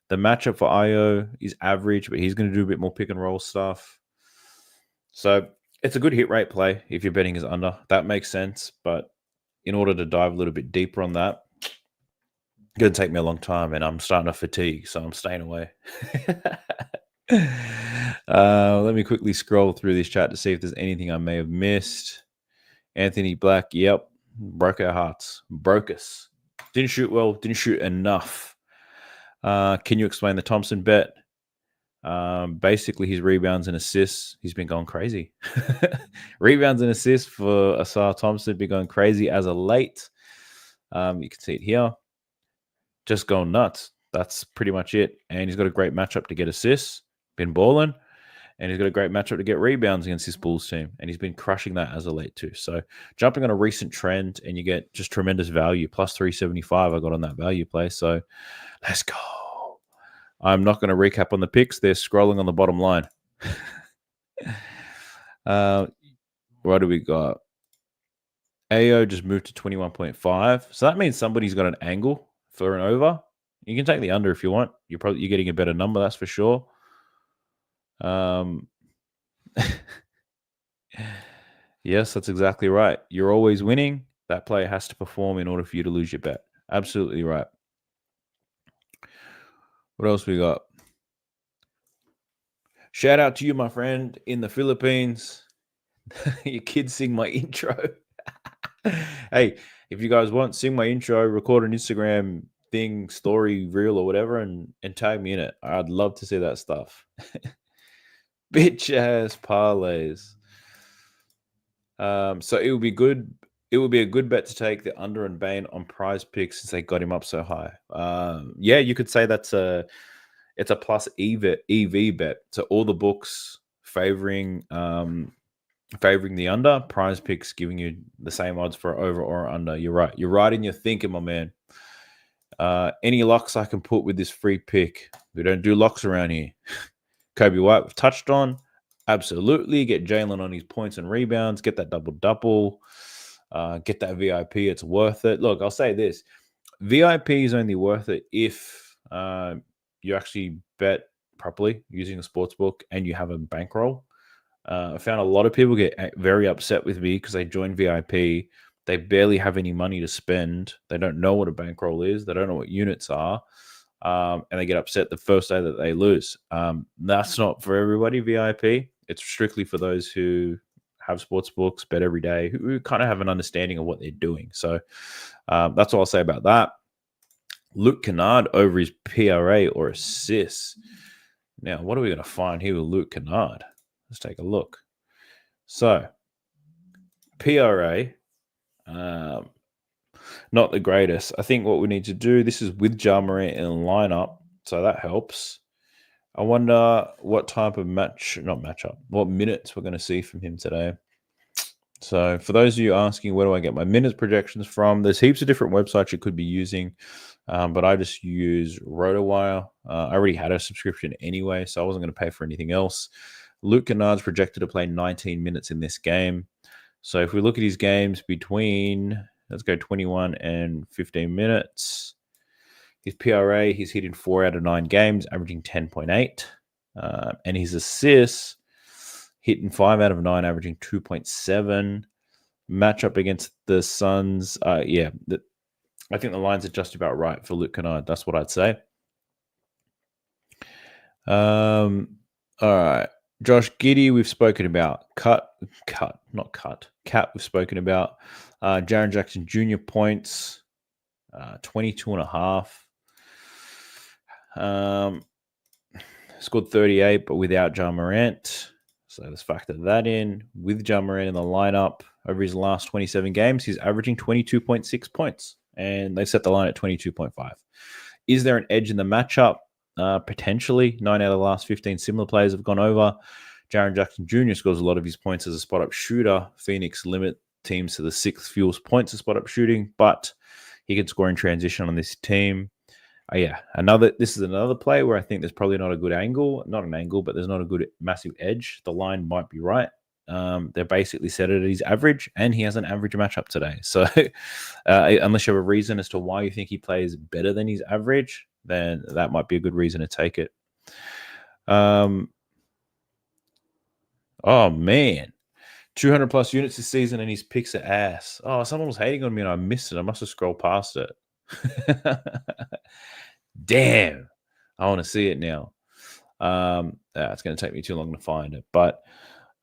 The matchup for Ayo is average, but he's going to do a bit more pick and roll stuff. So it's a good hit rate play if you're betting is under. That makes sense, but in order to dive a little bit deeper on that, it's going to take me a long time, and I'm starting to fatigue, so I'm staying away. Let me quickly scroll through this chat to see if there's anything I may have missed. Anthony Black, yep, broke our hearts. Broke us. Didn't shoot well, didn't shoot enough. Can you explain the Thompson bet? Basically, his rebounds and assists, he's been going crazy. Rebounds and assists for Ausar Thompson been going crazy as of late. You can see it here. Just going nuts. That's pretty much it. And he's got a great matchup to get assists. Been balling. And he's got a great matchup to get rebounds against this Bulls team. And he's been crushing that as of late too. So jumping on a recent trend and you get just tremendous value. Plus 375 I got on that value play. So let's go. I'm not going to recap on the picks. They're scrolling on the bottom line. What do we got? AO just moved to 21.5. So that means somebody's got an angle for an over. You can take the under if you want. You're getting a better number, that's for sure. Yes, that's exactly right. You're always winning. That player has to perform in order for you to lose your bet. Absolutely right. What else we got? Shout out to you, my friend, in the Philippines. Your kids sing my intro. Hey, if you guys want, sing my intro, record an Instagram thing, story, reel, or whatever, and tag me in it. I'd love to see that stuff. Bitch ass parlays. So it would be good. It would be a good bet to take the under and Bane on Prize Picks since they got him up so high. Yeah, you could say it's a plus EV bet. So all the books favoring the under. Prize Picks giving you the same odds for over or under. You're right. You're right in your thinking, my man. Any locks I can put with this free pick? We don't do locks around here. Kobe White, we've touched on. Absolutely. Get Jaylen on his points and rebounds. Get that double-double. Get that VIP. It's worth it. Look, I'll say this. VIP is only worth it if you actually bet properly using a sports book and you have a bankroll. I found a lot of people get very upset with me because they join VIP. They barely have any money to spend. They don't know what a bankroll is. They don't know what units are. And they get upset the first day that they lose. That's not for everybody, VIP. It's strictly for those who have sports books, bet every day, who kind of have an understanding of what they're doing. So that's all I'll say about that. Luke Kennard over his PRA or assists. Now, what are we going to find here with Luke Kennard? Let's take a look. So, PRA, not the greatest. I think what we need to do, this is with Ja Morant in the lineup, so that helps. I wonder what type of what minutes we're going to see from him today. So for those of you asking, where do I get my minutes projections from? There's heaps of different websites you could be using, but I just use RotoWire. I already had a subscription anyway, so I wasn't going to pay for anything else. Luke Kennard's projected to play 19 minutes in this game. So if we look at his games between, let's go 21 and 15 minutes. His PRA, he's hit in 4 out of 9 games, averaging 10.8. And his assists, hit in 5 out of 9, averaging 2.7. Matchup against the Suns, I think the lines are just about right for Luke Kennard. That's what I'd say. All right. Josh Giddey, we've spoken about. Cat, we've spoken about. Jaren Jackson Jr. points, 22.5. Scored 38, but without Ja Morant. So let's factor that in. With Ja Morant in the lineup, over his last 27 games, he's averaging 22.6 points. And they set the line at 22.5. Is there an edge in the matchup? Potentially. 9 out of the last 15 similar players have gone over. Jaren Jackson Jr. scores a lot of his points as a spot-up shooter. Phoenix limit teams to the 6th fewest points of spot-up shooting, but he can score in transition on this team. This is another play where I think there's probably not a good angle. Not an angle, but there's not a good massive edge. The line might be right. They're basically set it at his average, and he has an average matchup today. So unless you have a reason as to why you think he plays better than his average, then that might be a good reason to take it. Oh, man. 200 plus units this season, and his picks are ass. Oh, someone was hating on me, and I missed it. I must have scrolled past it. Damn. I want to see it now. It's going to take me too long to find it. But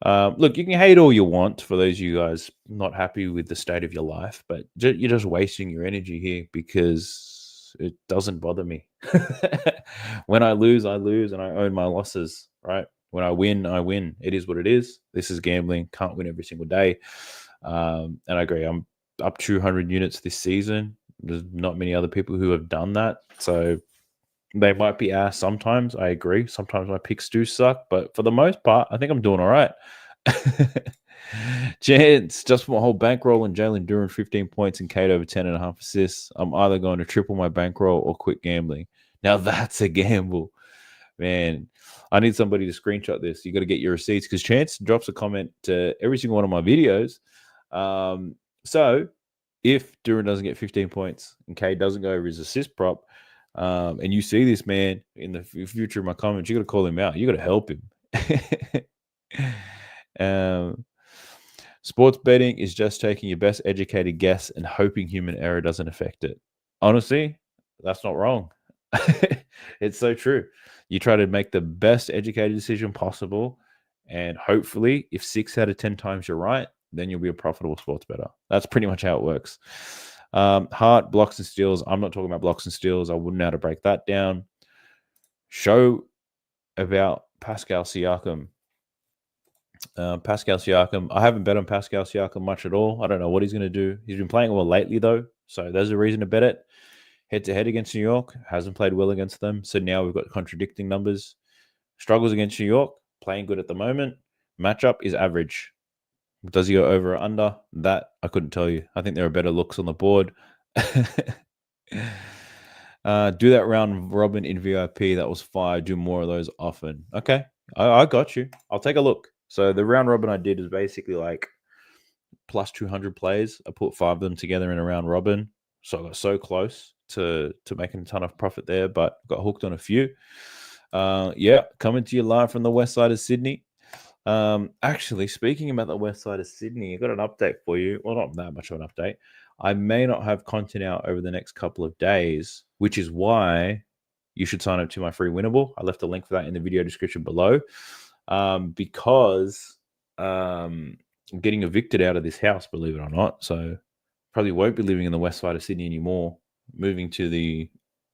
look, you can hate all you want for those of you guys not happy with the state of your life, but you're just wasting your energy here because lose. It doesn't bother me. When I lose, I lose, and I own my losses, right? When I win, I win. It is what it is. This is gambling. Can't win every single day. And I agree. I'm up 200 units this season. There's not many other people who have done that. So they might be ass sometimes. I agree. Sometimes my picks do suck. But for the most part, I think I'm doing all right. Chance, just for my whole bankroll and Jaylen Duren 15 points and Kate over 10.5 assists. I'm either going to triple my bankroll or quit gambling. Now that's a gamble. Man, I need somebody to screenshot this. You got to get your receipts because Chance drops a comment to every single one of my videos. So if Duren doesn't get 15 points and K doesn't go over his assist prop, and you see this man in the future of my comments, you got to call him out. You got to help him. Sports betting is just taking your best educated guess and hoping human error doesn't affect it. Honestly, that's not wrong. It's so true. You try to make the best educated decision possible, and hopefully, if 6 out of 10 times you're right, then you'll be a profitable sports bettor. That's pretty much how it works. Heart, blocks, and steals. I'm not talking about blocks and steals. I wouldn't know how to break that down. Show about Pascal Siakam. Pascal Siakam. I haven't bet on Pascal Siakam much at all. I don't know what he's going to do. He's been playing well lately, though, so there's a reason to bet it. Head-to-head against New York. Hasn't played well against them, so now we've got contradicting numbers. Struggles against New York. Playing good at the moment. Matchup is average. Does he go over or under? That I couldn't tell you. I think there are better looks on the board. Do that round robin in VIP. That was fire. Do more of those often. Okay. I got you. I'll take a look. So the round robin I did is basically like plus 200 plays. I put 5 of them together in a round robin. So I got so close to making a ton of profit there, but got hooked on a few. Yeah, coming to you live from the west side of Sydney. Actually, speaking about the west side of Sydney, I got an update for you. Well, not that much of an update. I may not have content out over the next couple of days, which is why you should sign up to my free winnable. I left a link for that in the video description below. Because I'm getting evicted out of this house, believe it or not. So probably won't be living in the west side of Sydney anymore. Moving to the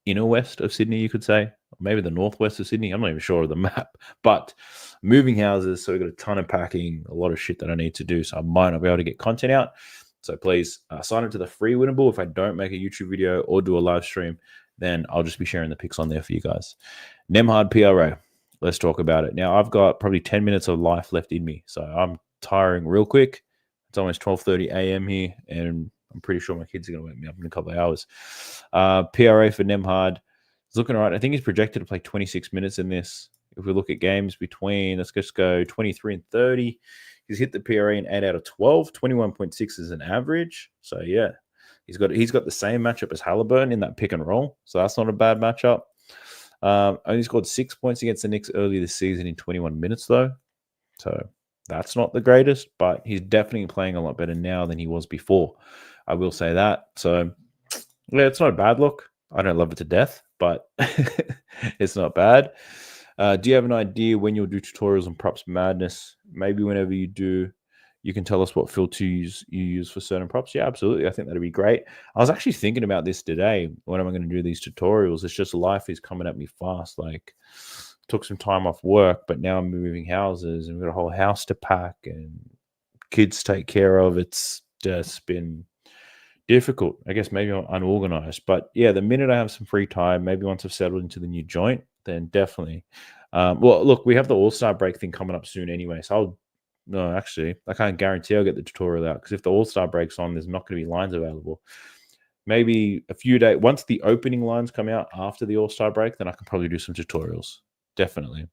inner west of Sydney, you could say. Or maybe the northwest of Sydney. I'm not even sure of the map. But moving houses, so we've got a ton of packing, a lot of shit that I need to do. So I might not be able to get content out. So please sign up to the free winnable. If I don't make a YouTube video or do a live stream, then I'll just be sharing the pics on there for you guys. Nemhard PRA. Let's talk about it. Now, I've got probably 10 minutes of life left in me, so I'm tiring real quick. It's almost 12:30 a.m. here, and I'm pretty sure my kids are going to wake me up in a couple of hours. PRA for Nemhard is looking all right. I think he's projected to play 26 minutes in this. If we look at games between, let's just go 23 and 30. He's hit the PRA in 8 out of 12. 21.6 is an average. So, yeah, he's got the same matchup as Halliburton in that pick and roll, so that's not a bad matchup. Only scored 6 points against the Knicks early this season in 21 minutes, though. So that's not the greatest, but he's definitely playing a lot better now than he was before. I will say that. So, yeah, it's not a bad look. I don't love it to death, but it's not bad. Do you have an idea when you'll do tutorials on Props Madness? Maybe whenever you do, you can tell us what filters you use for certain props. Yeah, absolutely. I think that'd be great. I was actually thinking about this today. When am I going to do these tutorials? It's just life is coming at me fast. Like, took some time off work, but now I'm moving houses and we've got a whole house to pack and kids to take care of. It's just been difficult. I guess maybe I'm unorganized. But yeah, the minute I have some free time, maybe once I've settled into the new joint, then definitely. Well, look, we have the All-Star break thing coming up soon anyway, so no, actually, I can't guarantee I'll get the tutorial out because if the All-Star break's on, there's not going to be lines available. Maybe a few days, once the opening lines come out after the All-Star break, then I can probably do some tutorials. Definitely.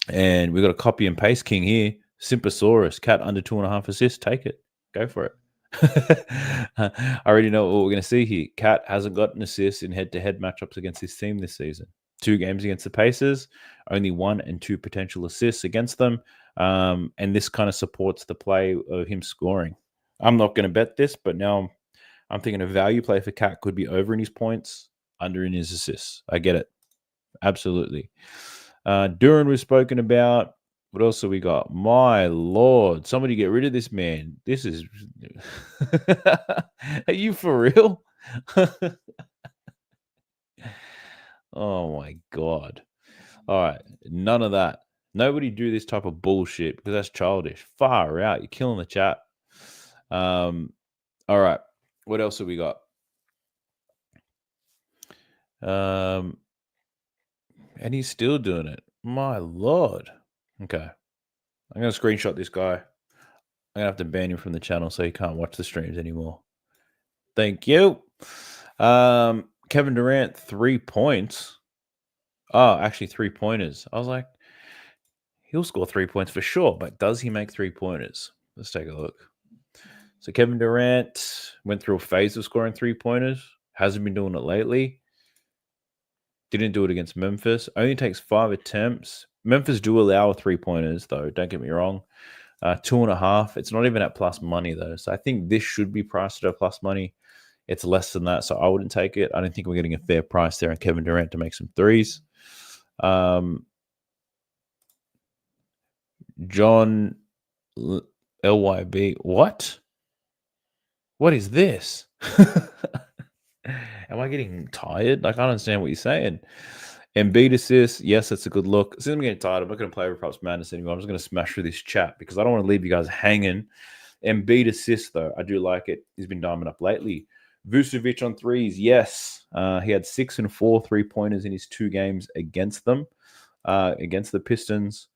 And we've got a copy and paste king here. Simposaurus, cat under 2.5 assists. Take it. Go for it. I already know what we're going to see here. Cat hasn't got an assist in head-to-head matchups against his team this season. 2 games against the Pacers, only 1 and 2 potential assists against them. And this kind of supports the play of him scoring. I'm not going to bet this, but now I'm thinking a value play for Cat could be over in his points, under in his assists. I get it. Absolutely. Duren we've spoken about. What else have we got? My Lord. Somebody get rid of this man. This is... Are you for real? Oh my God. All right. None of that. Nobody do this type of bullshit because that's childish. Far out. You're killing the chat. All right. What else have we got? And he's still doing it. My Lord. Okay. I'm going to screenshot this guy. I'm going to have to ban him from the channel so he can't watch the streams anymore. Thank you. Kevin Durant, 3 points. Oh, actually 3-pointers. I was like, he'll score 3 points for sure, but does he make 3-pointers? Let's take a look. So Kevin Durant went through a phase of scoring 3-pointers. Hasn't been doing it lately. Didn't do it against Memphis. Only takes 5 attempts. Memphis do allow 3-pointers, though. Don't get me wrong. 2.5. It's not even at plus money, though. So I think this should be priced at plus money. It's less than that, so I wouldn't take it. I don't think we're getting a fair price there on Kevin Durant to make some threes. John LYB. What? What is this? Am I getting tired? I can't understand what you're saying. Embiid assist. Yes, that's a good look. As soon as I'm getting tired, I'm not going to play with Props Madness anymore. I'm just going to smash through this chat because I don't want to leave you guys hanging. Embiid assist, though. I do like it. He's been diamond up lately. Vucevic on threes. Yes. He had 6 and 4 3-pointers in his 2 games against them, against the Pistons.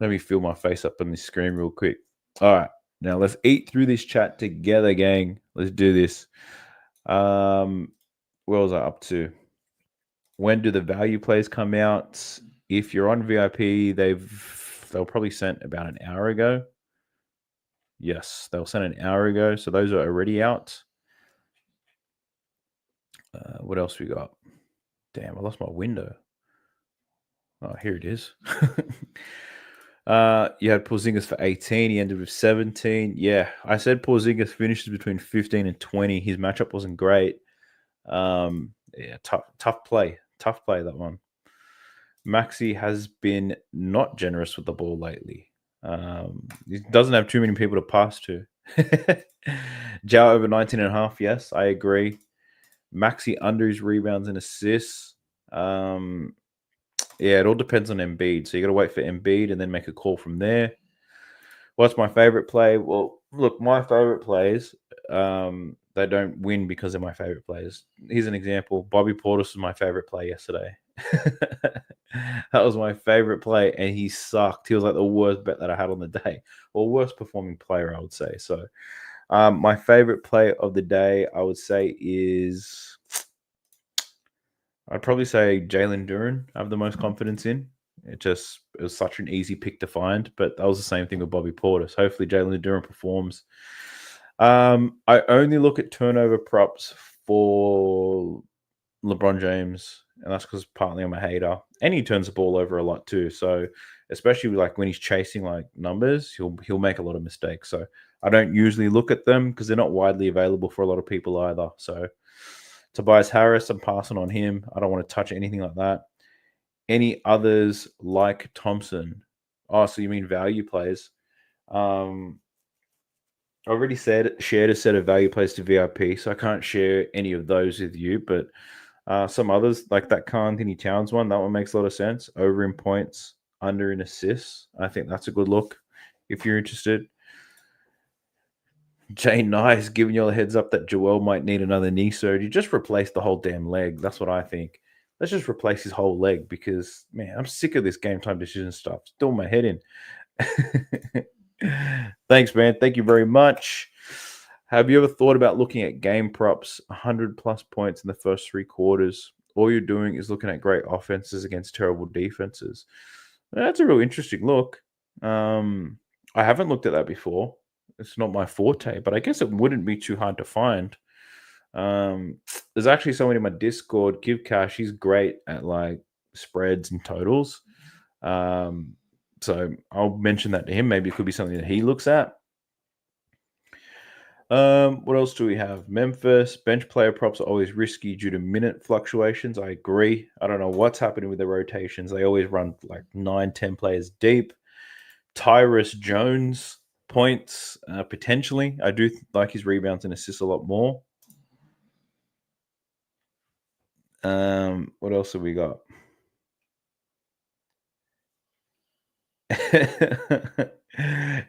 Let me fill my face up on this screen real quick. All right. Now let's eat through this chat together, gang. Let's do this. Where was I up to? When do the value plays come out? If you're on VIP, they'll probably sent about an hour ago. Yes, they'll send an hour ago. So those are already out. What else we got? Damn, I lost my window. Oh, here it is. You had Porzingis for 18. He ended with 17. Yeah, I said Porzingis finishes between 15 and 20. His matchup wasn't great. Yeah, tough play. Tough play, that one. Maxi has been not generous with the ball lately. He doesn't have too many people to pass to. Jao over 19.5. Yes, I agree. Maxi under his rebounds and assists. Yeah, it all depends on Embiid. So you got to wait for Embiid and then make a call from there. What's my favorite play? Well, look, my favorite plays, they don't win because they're my favorite plays. Here's an example. Bobby Portis was my favorite play yesterday. That was my favorite play, and he sucked. He was like the worst bet that I had on the day, or worst performing player, I would say. So my favorite play of the day, I would say, is... I'd probably say Jaylen Duren I have the most confidence in. It was such an easy pick to find, but that was the same thing with Bobby Portis. Hopefully Jaylen Duren performs. I only look at turnover props for LeBron James, and that's because partly I'm a hater. And he turns the ball over a lot too. So especially like when he's chasing like numbers, he'll make a lot of mistakes. So I don't usually look at them because they're not widely available for a lot of people either. So Tobias Harris, I'm passing on him. I don't want to touch anything like that. Any others like Thompson? Oh, so you mean value plays? I already shared a set of value plays to VIP, so I can't share any of those with you. But some others, like that Karl Anthony Towns one, that one makes a lot of sense. Over in points, under in assists. I think that's a good look if you're interested. Jay Nice giving you a heads up that Joel might need another knee surgery. Just replace the whole damn leg. That's what I think. Let's just replace his whole leg because, man, I'm sick of this game time decision stuff. It's doing my head in. Thanks, man. Thank you very much. Have you ever thought about looking at game props, 100-plus points in the first 3 quarters? All you're doing is looking at great offenses against terrible defenses. That's a real interesting look. I haven't looked at that before. It's not my forte, but I guess it wouldn't be too hard to find. There's actually someone in my Discord, Give Cash. He's great at like spreads and totals. So I'll mention that to him. Maybe it could be something that he looks at. What else do we have? Memphis bench player props are always risky due to minute fluctuations. I agree. I don't know what's happening with the rotations. They always run like 9-10 players deep. Tyus Jones points potentially. I do like his rebounds and assists a lot more. What else have we got?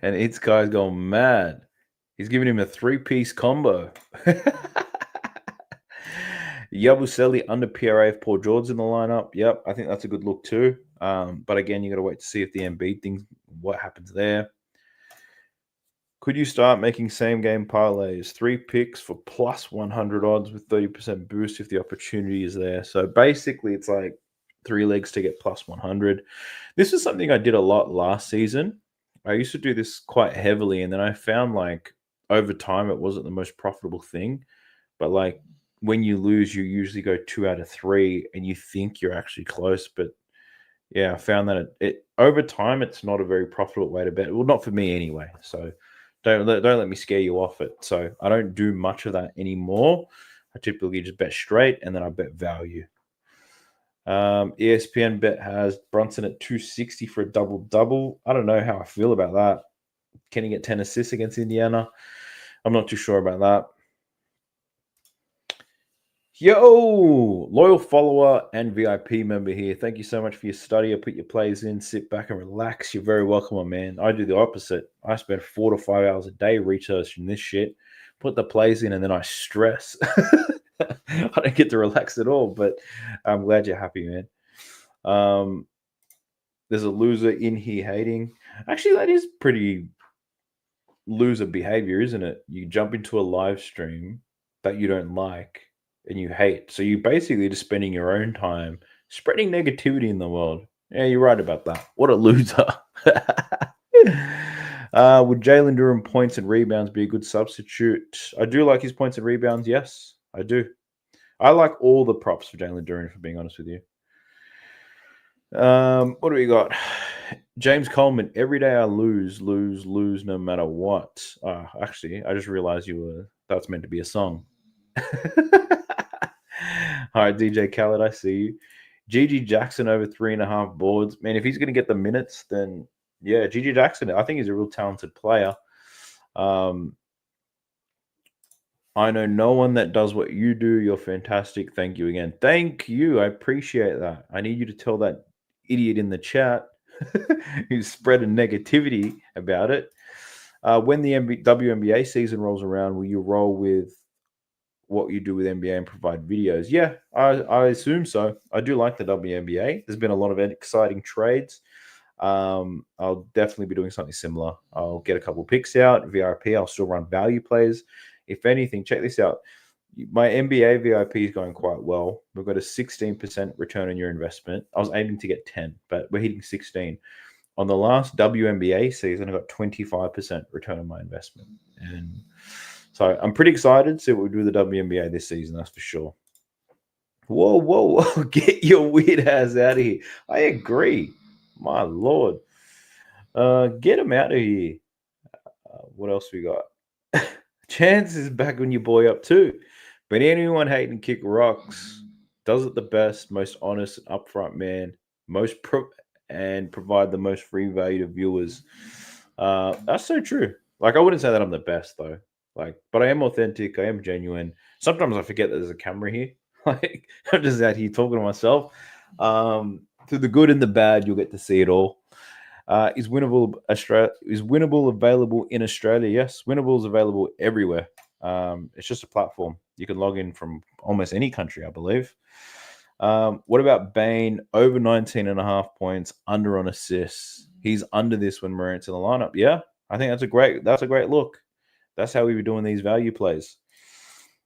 And its guy's gone mad. He's giving him a 3-piece combo. Yabusele under PRA if Paul George's in the lineup. Yep, I think that's a good look too. But again, you got to wait to see if the Embiid thing, what happens there. Could you start making same game parlays? 3 picks for plus 100 odds with 30% boost if the opportunity is there. So basically, it's like 3 legs to get plus 100. This is something I did a lot last season. I used to do this quite heavily, and then I found like over time it wasn't the most profitable thing. But like when you lose, you usually go 2 out of 3, and you think you're actually close. But yeah, I found that it over time it's not a very profitable way to bet. Well, not for me anyway. So don't let me scare you off it. So I don't do much of that anymore. I typically just bet straight, and then I bet value. ESPN bet has Brunson at 260 for a double-double. I don't know how I feel about that. Can he get 10 assists against Indiana? I'm not too sure about that. Yo, loyal follower and VIP member here. Thank you so much for your study. I put your plays in, sit back and relax. You're very welcome, my man. I do the opposite. I spend 4 to 5 hours a day researching this shit, put the plays in, and then I stress. I don't get to relax at all, but I'm glad you're happy, man. There's a loser in here hating. Actually, that is pretty loser behavior, isn't it? You jump into a live stream that you don't like and you hate. So you're basically just spending your own time spreading negativity in the world. Yeah, you're right about that. What a loser. Would Jaylen Duren points and rebounds be a good substitute? I do like his points and rebounds. Yes, I do. I like all the props for Jaylen Duren, for being honest with you. What do we got? James Coleman, every day I lose no matter what. Actually, I just realized that's meant to be a song. All right, DJ Khaled, I see you. GG Jackson over 3.5 boards. Man, if he's going to get the minutes, then yeah, GG Jackson, I think he's a real talented player. I know no one that does what you do. You're fantastic. Thank you again. Thank you. I appreciate that. I need you to tell that idiot in the chat who's spreading negativity about it. When the WNBA season rolls around, will you roll with what you do with NBA and provide videos? Yeah, I assume so. I do like the WNBA. There's been a lot of exciting trades. I'll definitely be doing something similar. I'll get a couple picks out. VIP, I'll still run value plays. If anything, check this out. My NBA VIP is going quite well. We've got a 16% return on your investment. I was aiming to get 10, but we're hitting 16. On the last WNBA season, I got 25% return on my investment. And so I'm pretty excited to see what we do with the WNBA this season, that's for sure. Whoa. Get your weird ass out of here. I agree. My Lord. Get him out of here. What else we got? Chance is back on your boy up too. But anyone hating kick rocks does it the best, most honest and upfront man, and provide the most free value to viewers. That's so true. Like, I wouldn't say that I'm the best though. But I am authentic. I am genuine. Sometimes I forget that there's a camera here. Like, I'm just out here talking to myself. Through the good and the bad, you'll get to see it all. Is Winnable available in Australia? Yes, Winnable is available everywhere. It's just a platform. You can log in from almost any country, I believe. What about Bane? Over 19.5 points, under on assists. He's under this when Morant's in the lineup. Yeah, I think that's a great look. That's how we were doing these value plays.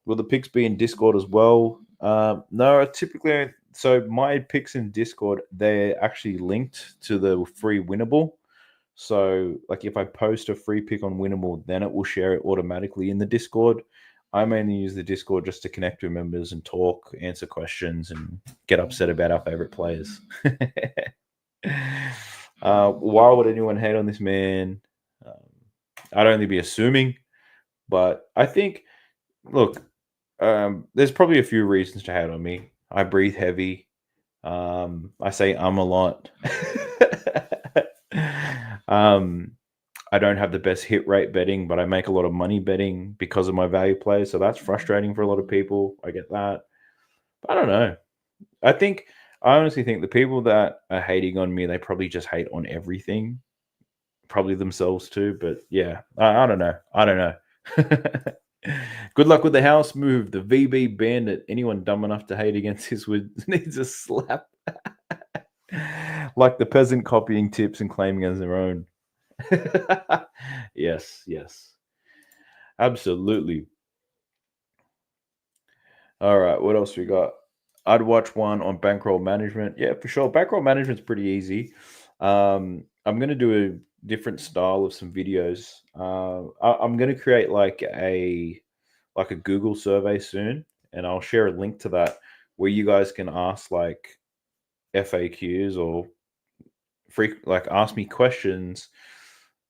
Will the picks be in Discord as well? No, typically. So my picks in Discord, they're actually linked to the free Winnable. So like if I post a free pick on Winnable, then it will share it automatically in the Discord. I mainly use the Discord just to connect with members and talk, answer questions, and get upset about our favorite players. Why would anyone hate on this man? I'd only be assuming, but I think, look, there's probably a few reasons to hate on me. I breathe heavy. I say a lot. I don't have the best hit rate betting, but I make a lot of money betting because of my value plays. So that's frustrating for a lot of people. I get that. But I don't know. I honestly think the people that are hating on me, they probably just hate on everything, probably themselves too. But yeah, I don't know. I don't know. Good luck with the house move. The VB bandit. Anyone dumb enough to hate against this would needs a slap. Like the peasant copying tips and claiming as their own. Yes, yes. Absolutely. All right, what else we got? I'd watch one on bankroll management. Yeah, for sure. Bankroll management's pretty easy. I'm gonna do a different style of some videos. I'm gonna create like a Google survey soon, and I'll share a link to that where you guys can ask like FAQs or like ask me questions,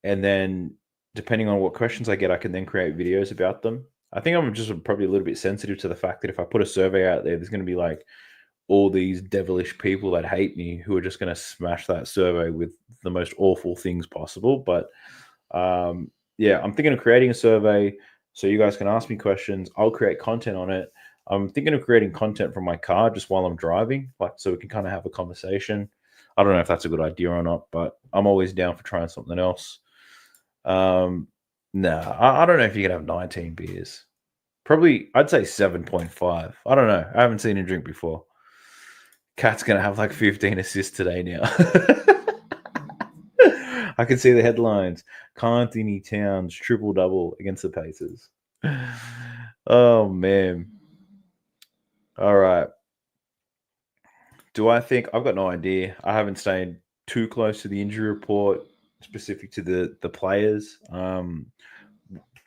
and then depending on what questions I get, I can then create videos about them. I think I'm just probably a little bit sensitive to the fact that if I put a survey out there, there's going to be like all these devilish people that hate me who are just going to smash that survey with the most awful things possible. But yeah, I'm thinking of creating a survey so you guys can ask me questions. I'll create content on it. I'm thinking of creating content from my car just while I'm driving, like so we can kind of have a conversation. I don't know if that's a good idea or not, but I'm always down for trying something else. No, I don't know if you can have 19 beers. Probably, I'd say 7.5. I don't know. I haven't seen him drink before. Cat's going to have like 15 assists today now. I can see the headlines. Anthony Towns triple-double against the Pacers. Oh, man. All right. Do I think I've got no idea. I haven't stayed too close to the injury report specific to the players.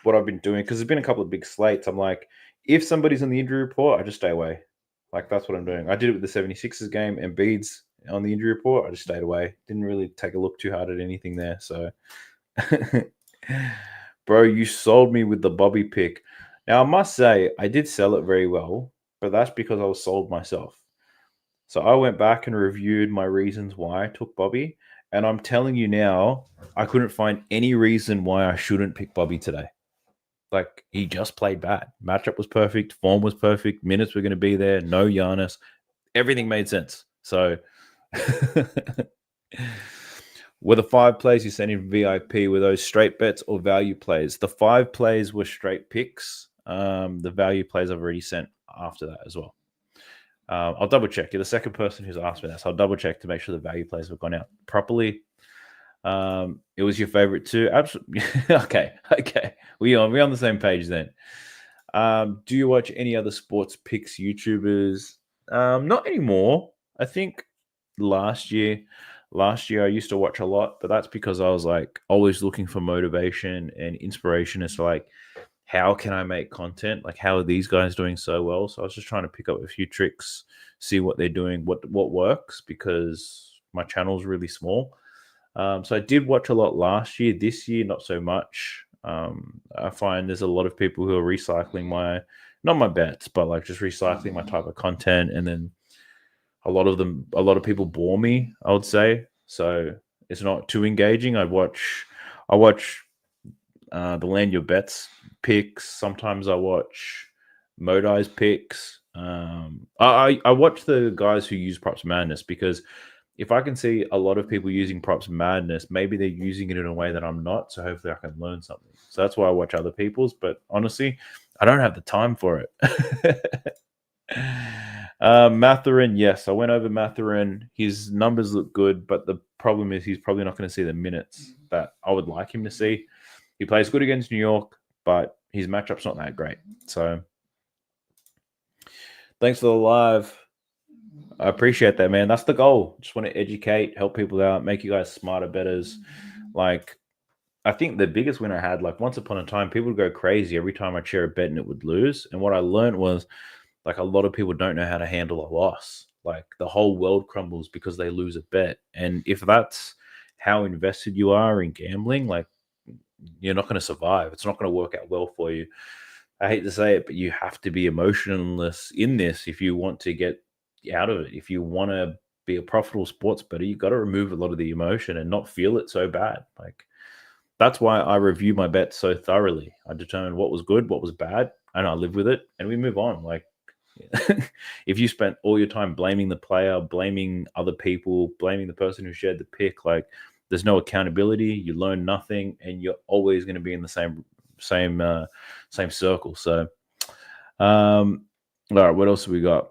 What I've been doing, because there's been a couple of big slates. I'm like, if somebody's on the injury report, I just stay away. Like that's what I'm doing. I did it with the 76ers game and Embiid's on the injury report. I just stayed away. Didn't really take a look too hard at anything there. So, bro, you sold me with the Bobby pick. Now I must say I did sell it very well, but that's because I was sold myself. So I went back and reviewed my reasons why I took Bobby, and I'm telling you now, I couldn't find any reason why I shouldn't pick Bobby today. Like he just played bad. Matchup was perfect, form was perfect, minutes were going to be there, no Giannis. Everything made sense. So were the 5 plays you sent in VIP, were those straight bets or value plays? The 5 plays were straight picks. The value plays I've already sent after that as well. I'll double check. You're the second person who's asked me that, so I'll double check to make sure the value plays have gone out properly. It was your favorite too. Absolutely. Okay. We're on the same page then. Do you watch any other sports picks YouTubers? Not anymore. I think last year I used to watch a lot, but that's because I was like always looking for motivation and inspiration as to like how can I make content? Like how are these guys doing so well? So I was just trying to pick up a few tricks, see what they're doing, what works, because my channel's really small. So I did watch a lot last year. This year, not so much. I find there's a lot of people who are recycling not my bets, but like just recycling my type of content. And then a lot of people bore me, I would say. So it's not too engaging. I watch the Land Your Bets picks. Sometimes I watch Modai's picks. I watch the guys who use Props Madness, because if I can see a lot of people using Props Madness, maybe they're using it in a way that I'm not. So hopefully I can learn something. So that's why I watch other people's. But honestly, I don't have the time for it. Mathurin, yes, I went over Mathurin. His numbers look good, but the problem is he's probably not going to see the minutes that I would like him to see. He plays good against New York, but his matchup's not that great. So thanks for the live. I appreciate that, man. That's the goal. Just want to educate, help people out, make you guys smarter bettors. Like, I think the biggest win I had, like once upon a time, people would go crazy every time I share a bet and it would lose. And what I learned was, like, a lot of people don't know how to handle a loss. Like, the whole world crumbles because they lose a bet. And if that's how invested you are in gambling, like, you're not going to survive. It's not going to work out well for you. I hate to say it, but you have to be emotionless in this if you want to get out of it. If you want to be a profitable sports bettor, you've got to remove a lot of the emotion and not feel it so bad. Like, that's why I review my bets so thoroughly. I determine what was good, what was bad, and I live with it, and we move on. Like, If you spent all your time blaming the player, blaming other people, blaming the person who shared the pick, like there's no accountability, you learn nothing, and you're always going to be in the same circle. So, all right, what else have we got?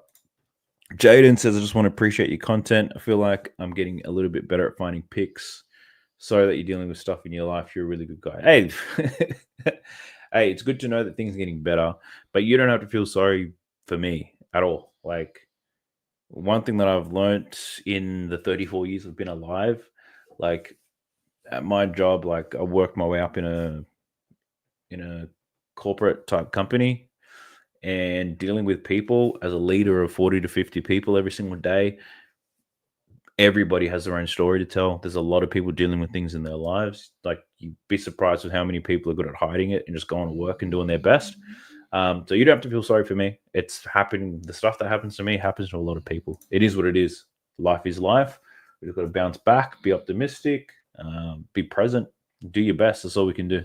Jaden says, I just want to appreciate your content. I feel like I'm getting a little bit better at finding picks. Sorry that you're dealing with stuff in your life. You're a really good guy. Hey, hey, it's good to know that things are getting better, but you don't have to feel sorry for me at all. Like, one thing that I've learned in the 34 years I've been alive, like at my job, like I worked my way up in a corporate type company, and dealing with people as a leader of 40 to 50 people every single day. Everybody has their own story to tell. There's a lot of people dealing with things in their lives. Like, you'd be surprised with how many people are good at hiding it and just going to work and doing their best. So you don't have to feel sorry for me. It's happening. The stuff that happens to me happens to a lot of people. It is what it is. Life is life. We've got to bounce back, be optimistic, be present, do your best. That's all we can do.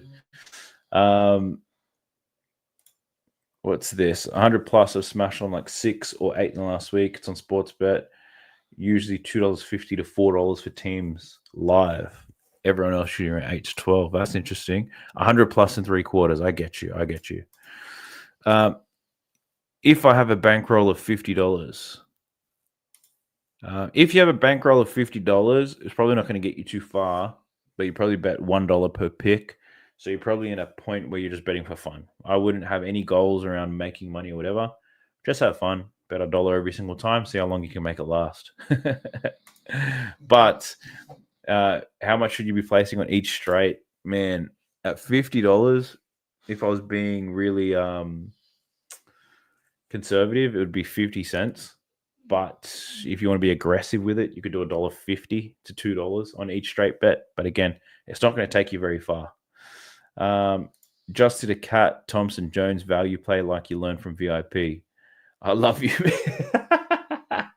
What's this? 100 plus. I've smashed on like 6 or 8 in the last week. It's on Sportsbet. Usually $2.50 to $4 for teams live. Everyone else shooting around 8 to 12. That's interesting. 100 plus in 3 quarters. I get you. If I have a bankroll of $50, if you have a bankroll of $50, it's probably not going to get you too far, but you probably bet $1 per pick. So you're probably in a point where you're just betting for fun. I wouldn't have any goals around making money or whatever. Just have fun. Bet $1 every single time. See how long you can make it last. But how much should you be placing on each straight? Man, at $50, if I was being really conservative, it would be 50 cents. But if you want to be aggressive with it, you could do $1.50 to $2 on each straight bet. But again, it's not going to take you very far. Just to the cat, Thompson Jones value play like you learned from VIP. I love you, man.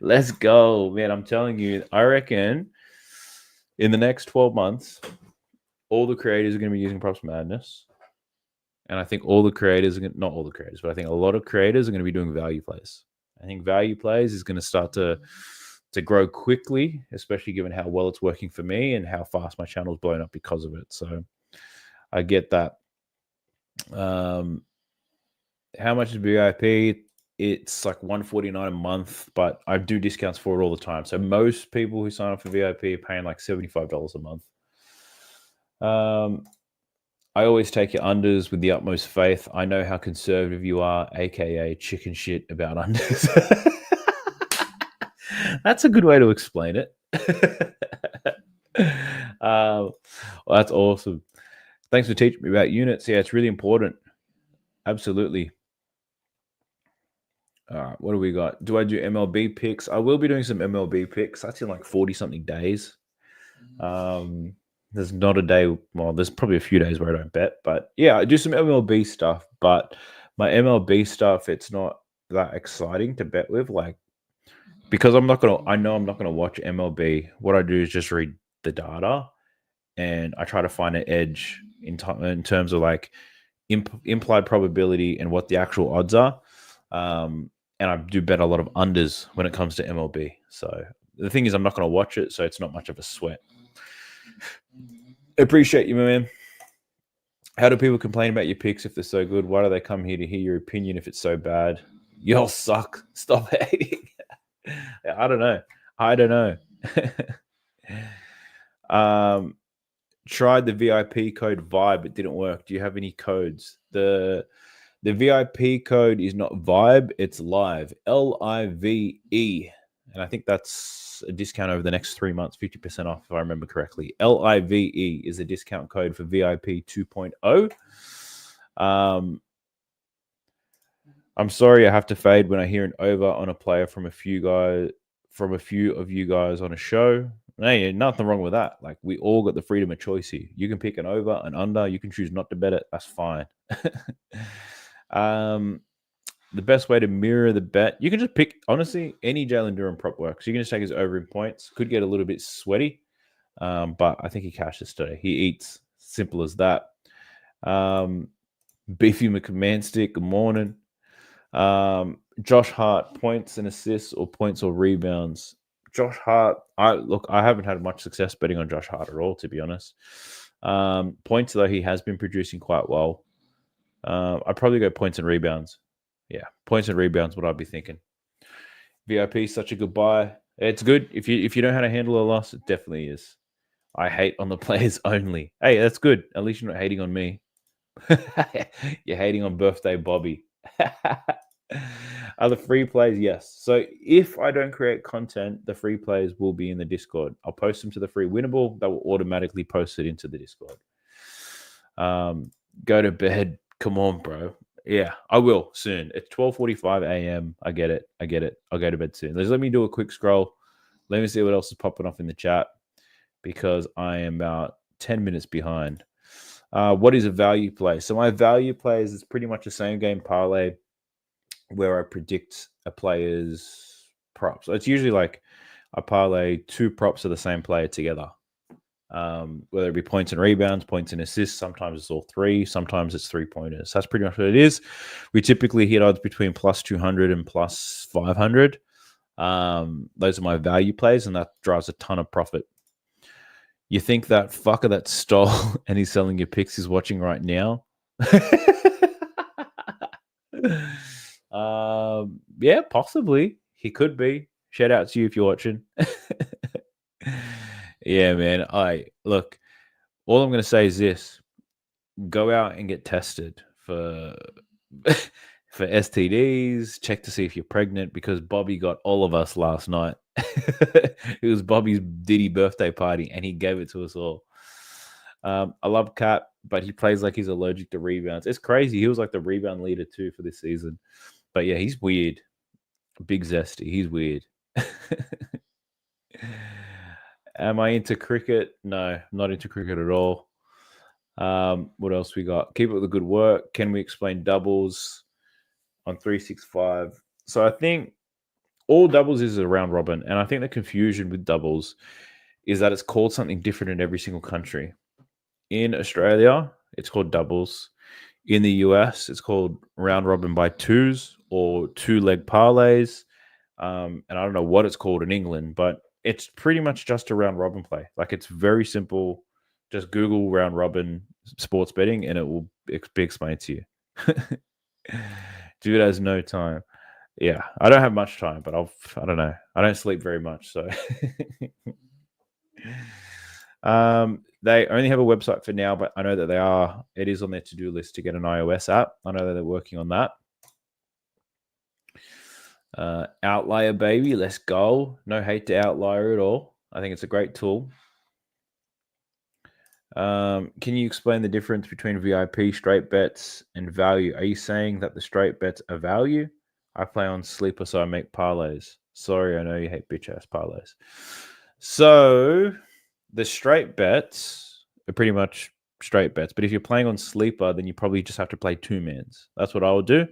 Let's go, man. I'm telling you, I reckon in the next 12 months, all the creators are going to be using Props Madness. And I think all the creators, not all the creators, but I think a lot of creators are going to be doing value plays. I think value plays is going to start to grow quickly, especially given how well it's working for me and how fast my channel's blown up because of it. So I get that. How much is VIP? It's like $149 a month, but I do discounts for it all the time. So most people who sign up for VIP are paying like $75 a month. I always take your unders with the utmost faith. I know how conservative you are, aka chicken shit about unders. That's a good way to explain it. Well, that's awesome. Thanks for teaching me about units. Yeah, it's really important. Absolutely. All right, what do we got? Do I do MLB picks? I will be doing some MLB picks. That's in like 40-something days. There's not a day, well, there's probably a few days where I don't bet. But yeah, I do some MLB stuff. But my MLB stuff, it's not that exciting to bet with. Like, because I know I'm not going to watch MLB. What I do is just read the data. And I try to find an edge in terms of like implied probability and what the actual odds are. And I do bet a lot of unders when it comes to MLB. So the thing is, I'm not going to watch it, so it's not much of a sweat. Appreciate you, man. How do people complain about your picks if they're so good? Why do they come here to hear your opinion if it's so bad? Y'all suck. Stop hating. I don't know. Tried the VIP code VIBE. It didn't work. Do you have any codes? The VIP code is not VIBE. It's live. LIVE. And I think that's a discount over the next 3 months, 50% off, if I remember correctly. LIVE is a discount code for VIP 2.0. I'm sorry I have to fade when I hear an over on a player from a few of you guys on a show. Hey, nothing wrong with that. Like, we all got the freedom of choice here. You can pick an over, an under. You can choose not to bet it. That's fine. The best way to mirror the bet, you can just pick, honestly, any Jaylen Duren prop works. You can just take his over in points. Could get a little bit sweaty, but I think he cashes today. He eats. Simple as that. Beefy McMahon stick, good morning. Josh Hart, points and assists or points or rebounds. Josh Hart, I haven't had much success betting on Josh Hart at all, to be honest. Points, though, he has been producing quite well. I'd probably go points and rebounds. Yeah, points and rebounds, what I'd be thinking. VIP, such a good buy. It's good. If you know how to handle a loss, it definitely is. I hate on the players only. Hey, that's good. At least you're not hating on me. You're hating on birthday Bobby. Are the free plays? Yes. So if I don't create content, the free plays will be in the Discord. I'll post them to the free winnable. That will automatically post it into the Discord. Go to bed. Come on, bro. Yeah, I will soon. It's 12:45 a.m. I get it. I'll go to bed soon. Let me do a quick scroll. Let me see what else is popping off in the chat because I am about 10 minutes behind. What is a value play? So my value plays is pretty much the same game parlay where I predict a player's props. So it's usually like I parlay two props of the same player together. Whether it be points and rebounds, points and assists. Sometimes it's all three. Sometimes it's 3-pointers. That's pretty much what it is. We typically hit odds between plus 200 and plus 500. Those are my value plays, and that drives a ton of profit. You think that fucker that stole and he's selling your picks is watching right now? Yeah, possibly. He could be. Shout out to you if you're watching. Yeah, man. Look, all I'm going to say is this. Go out and get tested for for STDs. Check to see if you're pregnant because Bobby got all of us last night. It was Bobby's Diddy birthday party and he gave it to us all. I love Cat, but he plays like he's allergic to rebounds. It's crazy. He was like the rebound leader too for this season. But yeah, he's weird. Big Zesty. He's weird. Am I into cricket? No, not into cricket at all. What else we got? Keep up the good work. Can we explain doubles on 365? So I think all doubles is a round robin. And I think the confusion with doubles is that it's called something different in every single country. In Australia, it's called doubles. In the US, it's called round robin by twos or two-leg parlays. And I don't know what it's called in England, but it's pretty much just a round robin play. Like it's very simple. Just Google round robin sports betting and it will be explained to you. Dude has no time. Yeah, I don't have much time, but I don't know. I don't sleep very much, so. They only have a website for now, but I know that it is on their to-do list to get an iOS app. I know that they're working on that. Outlier, baby. Let's go. No hate to Outlier at all. I think it's a great tool. Can you explain the difference between VIP, straight bets, and value? Are you saying that the straight bets are value? I play on sleeper, so I make parlays. Sorry, I know you hate bitch-ass parlays. So the straight bets are pretty much straight bets. But if you're playing on sleeper, then you probably just have to play two-mans. That's what I would do.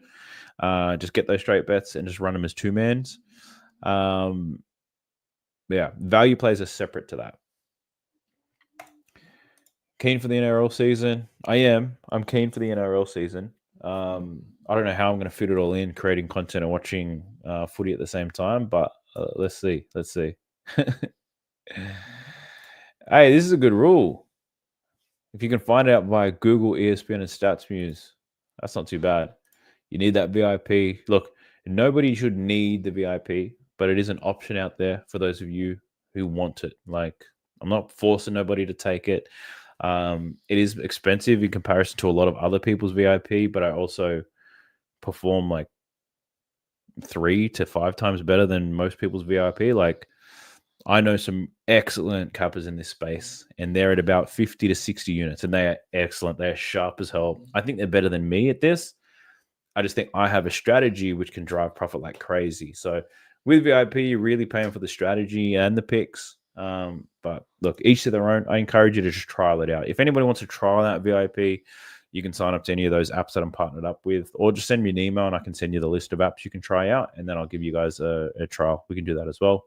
Just get those straight bets and just run them as two-mans. Yeah, value plays are separate to that. Keen for the NRL season? I am. I'm keen for the NRL season. I don't know how I'm going to fit it all in, creating content and watching footy at the same time, but let's see. Hey, this is a good rule. If you can find out by Google, ESPN, and StatsMuse, that's not too bad. You need that VIP. Look, nobody should need the VIP, but it is an option out there for those of you who want it. Like, I'm not forcing nobody to take it. It is expensive in comparison to a lot of other people's VIP, but I also perform like 3 to 5 times better than most people's VIP. Like, I know some excellent cappers in this space, and they're at about 50 to 60 units, and they are excellent. They are sharp as hell. I think they're better than me at this. I just think I have a strategy which can drive profit like crazy. So with VIP, you're really paying for the strategy and the picks. But look, each to their own. I encourage you to just trial it out. If anybody wants to trial out VIP, you can sign up to any of those apps that I'm partnered up with, or just send me an email and I can send you the list of apps you can try out, and then I'll give you guys a trial. We can do that as well.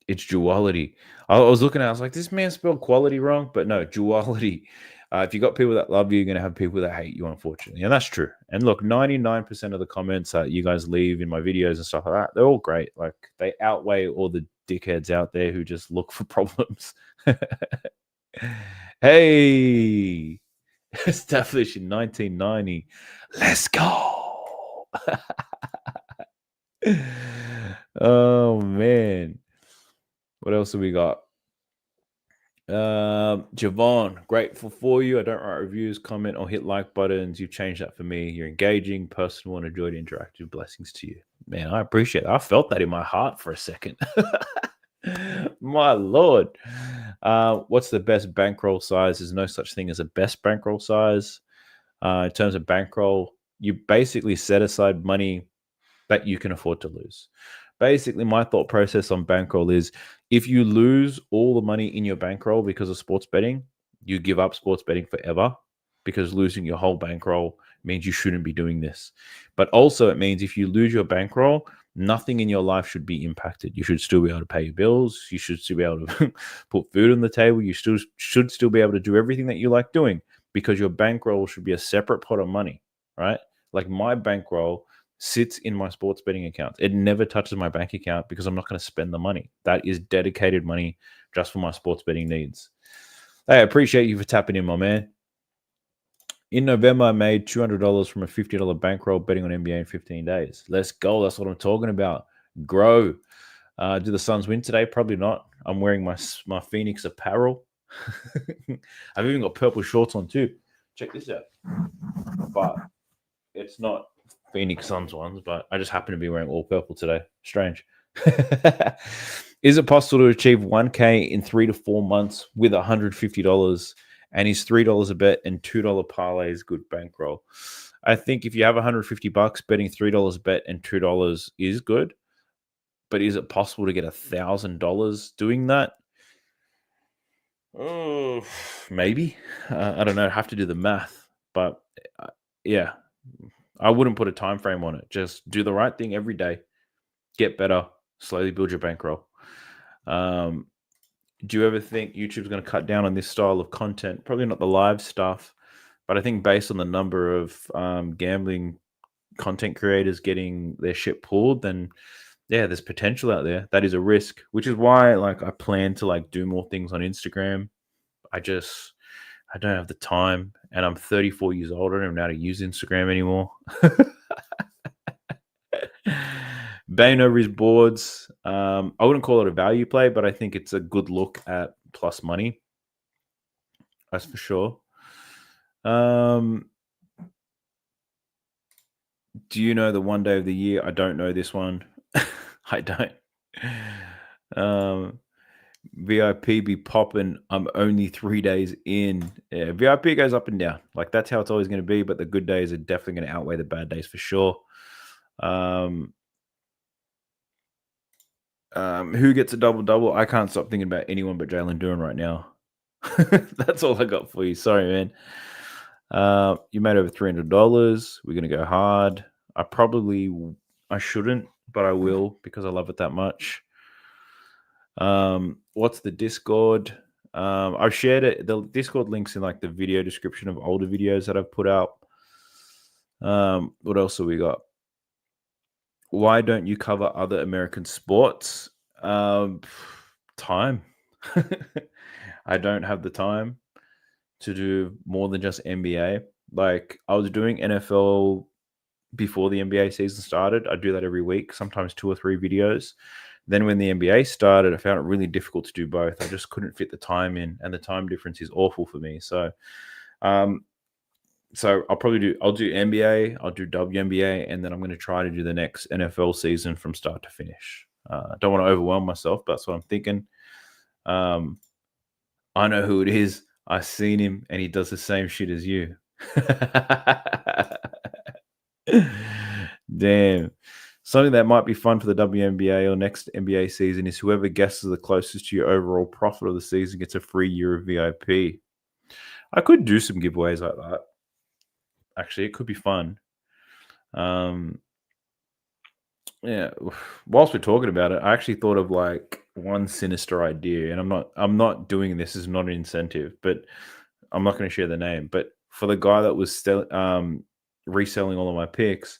It's duality. I was looking at it, I was like, this man spelled quality wrong, but no, duality. If you got people that love you, you're going to have people that hate you, unfortunately. And that's true. And look, 99% of the comments that you guys leave in my videos and stuff like that, they're all great. Like, they outweigh all the dickheads out there who just look for problems. Hey, established in 1990. Let's go. Oh, man. What else have we got? Javon, grateful for you. I don't write reviews, comment, or hit like buttons. You've changed that for me. You're engaging, personal, and enjoyed interactive. Blessings to you. Man, I appreciate it. I felt that in my heart for a second. My Lord. What's the best bankroll size? There's no such thing as a best bankroll size. In terms of bankroll, you basically set aside money that you can afford to lose. Basically, my thought process on bankroll is if you lose all the money in your bankroll because of sports betting, you give up sports betting forever, because losing your whole bankroll means you shouldn't be doing this. But also it means if you lose your bankroll, nothing in your life should be impacted. You should still be able to pay your bills. You should still be able to put food on the table. You should still be able to do everything that you like doing, because your bankroll should be a separate pot of money, right? Like, my bankroll sits in my sports betting account. It never touches my bank account because I'm not going to spend the money. That is dedicated money just for my sports betting needs. Hey, I appreciate you for tapping in, my man. In November, I made $200 from a $50 bankroll betting on NBA in 15 days. Let's go. That's what I'm talking about. Grow. Do the Suns win today? Probably not. I'm wearing my Phoenix apparel. I've even got purple shorts on too. Check this out. But it's not Phoenix Suns ones, but I just happen to be wearing all purple today. Strange. Is it possible to achieve 1K in 3 to 4 months with $150? And is $3 a bet and $2 parlays good bankroll? I think if you have $150, betting $3 a bet and $2 is good. But is it possible to get $1,000 doing that? Oh, maybe. I don't know. I have to do the math. But yeah, I wouldn't put a time frame on it. Just do the right thing every day. Get better. Slowly build your bankroll. Do you ever think YouTube's going to cut down on this style of content? Probably not the live stuff, but I think based on the number of gambling content creators getting their shit pulled, then yeah, there's potential out there. That is a risk, which is why I plan to do more things on Instagram. I don't have the time, and I'm 34 years old. I don't know how to use Instagram anymore. Bane over his boards. I wouldn't call it a value play, but I think it's a good look at plus money. That's for sure. Do you know the one day of the year? I don't know this one. I don't. VIP be popping. I'm only 3 days in. Yeah, VIP goes up and down. That's how it's always going to be, but the good days are definitely going to outweigh the bad days for sure. Who gets a double-double? I can't stop thinking about anyone but Jaylen Duren right now. That's all I got for you. Sorry, man. You made over $300. We're going to go hard. I shouldn't, but I will because I love it that much. What's the Discord? I've shared it. The Discord link's in the video description of older videos that I've put out. What else have we got? Why don't you cover other American sports? Time. I don't have the time to do more than just NBA. I was doing NFL before the NBA season started. I do that every week, sometimes 2 or 3 videos. Then when the NBA started, I found it really difficult to do both. I just couldn't fit the time in, and the time difference is awful for me. So I'll do NBA, I'll do WNBA, and then I'm going to try to do the next NFL season from start to finish. I don't want to overwhelm myself, but that's what I'm thinking. I know who it is. I've seen him, and he does the same shit as you. Damn. Something that might be fun for the WNBA or next NBA season is whoever guesses the closest to your overall profit of the season gets a free year of VIP. I could do some giveaways like that. Actually, it could be fun. Yeah. Whilst we're talking about it, I actually thought of one sinister idea, and I'm not doing this as not an incentive, but I'm not going to share the name, but for the guy that was reselling all of my picks,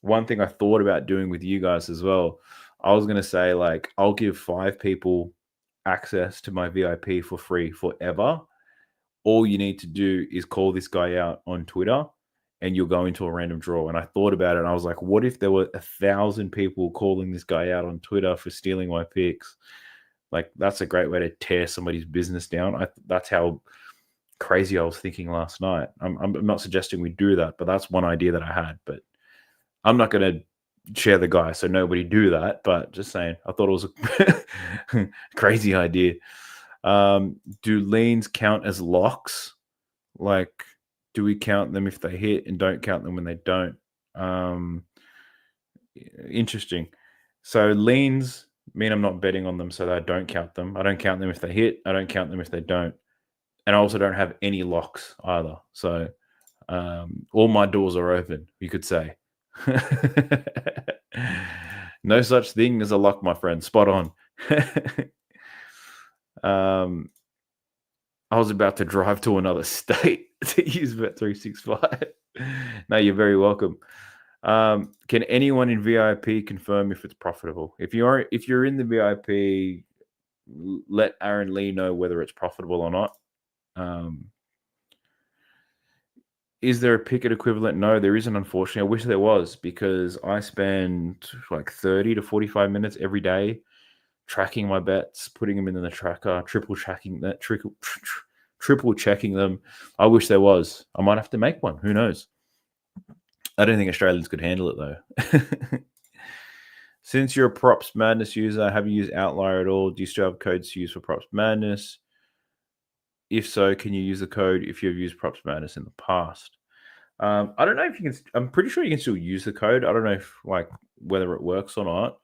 one thing I thought about doing with you guys as well, I was going to say, like, I'll give 5 people access to my VIP for free forever. All you need to do is call this guy out on Twitter and you'll go into a random draw. And I thought about it and I was like, what if there were 1,000 people calling this guy out on Twitter for stealing my picks? Like, that's a great way to tear somebody's business down. That's how crazy I was thinking last night. I'm not suggesting we do that, but that's one idea that I had. But I'm not going to share the guy, so nobody do that. But just saying, I thought it was a crazy idea. Do leans count as locks? Like, do we count them if they hit and don't count them when they don't? Interesting. So leans mean I'm not betting on them, so that I don't count them. I don't count them if they hit. I don't count them if they don't. And I also don't have any locks either. So all my doors are open, you could say. No such thing as a lock, my friend. Spot on. I was about to drive to another state to use Bet365. No, you're very welcome. Can anyone in VIP confirm if it's profitable? If you're in the VIP, let Aaron Lee know whether it's profitable or not. Is there a picket equivalent? No, there isn't, unfortunately. I wish there was, because I spend like 30 to 45 minutes every day tracking my bets, putting them in the tracker, triple checking them. I wish there was. I might have to make one. Who knows? I don't think Australians could handle it, though. Since you're a Props Madness user, have you used Outlier at all? Do you still have codes to use for Props Madness? If so, can you use the code if you've used Props Madness in the past? I don't know if you can. I'm pretty sure you can still use the code. I don't know if whether it works or not.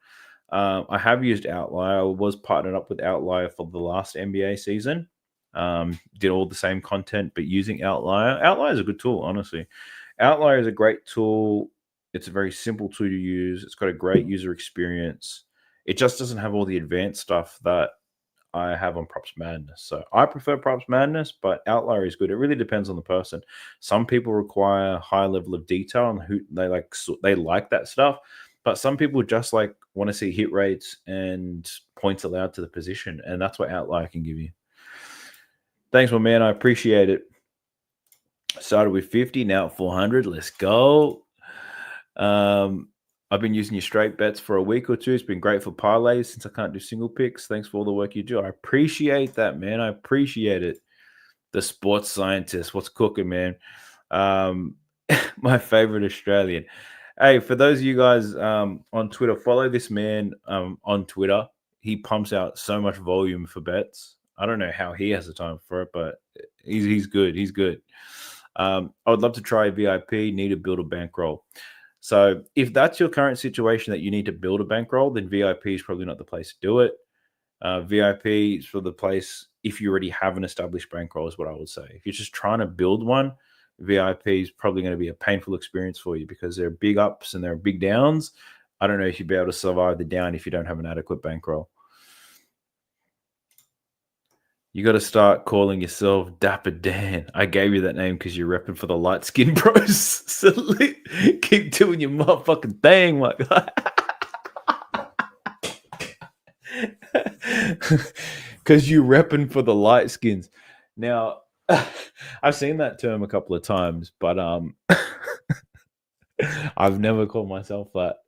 I have used Outlier. I was partnered up with Outlier for the last NBA season. Did all the same content, but using Outlier. Outlier is a good tool, honestly. Outlier is a great tool. It's a very simple tool to use. It's got a great user experience. It just doesn't have all the advanced stuff that I have on Props Madness. So I prefer Props Madness, but Outlier is good. It really depends on the person. Some people require a high level of detail and who they like that stuff. But some people just want to see hit rates and points allowed to the position. And that's what Outlier can give you. Thanks, my man. I appreciate it. Started with 50, now at 400. Let's go. I've been using your straight bets for a week or two. It's been great for parlays since I can't do single picks. Thanks for all the work you do. I appreciate that, man. I appreciate it. The sports scientist. What's cooking, man? My favorite Australian. Hey, for those of you guys on Twitter, follow this man on Twitter. He pumps out so much volume for bets. I don't know how he has the time for it, but he's good. He's good. I would love to try VIP. Need to build a bankroll. So if that's your current situation that you need to build a bankroll, then VIP is probably not the place to do it. VIP is for the place if you already have an established bankroll is what I would say. If you're just trying to build one, VIP is probably going to be a painful experience for you because there are big ups and there are big downs. I don't know if you'd be able to survive the down if you don't have an adequate bankroll. You got to start calling yourself Dapper Dan. I gave you that name because you're repping for the light skin bros. So keep doing your motherfucking thing, my guy. Because you repping for the light skins. Now, I've seen that term a couple of times, but I've never called myself that.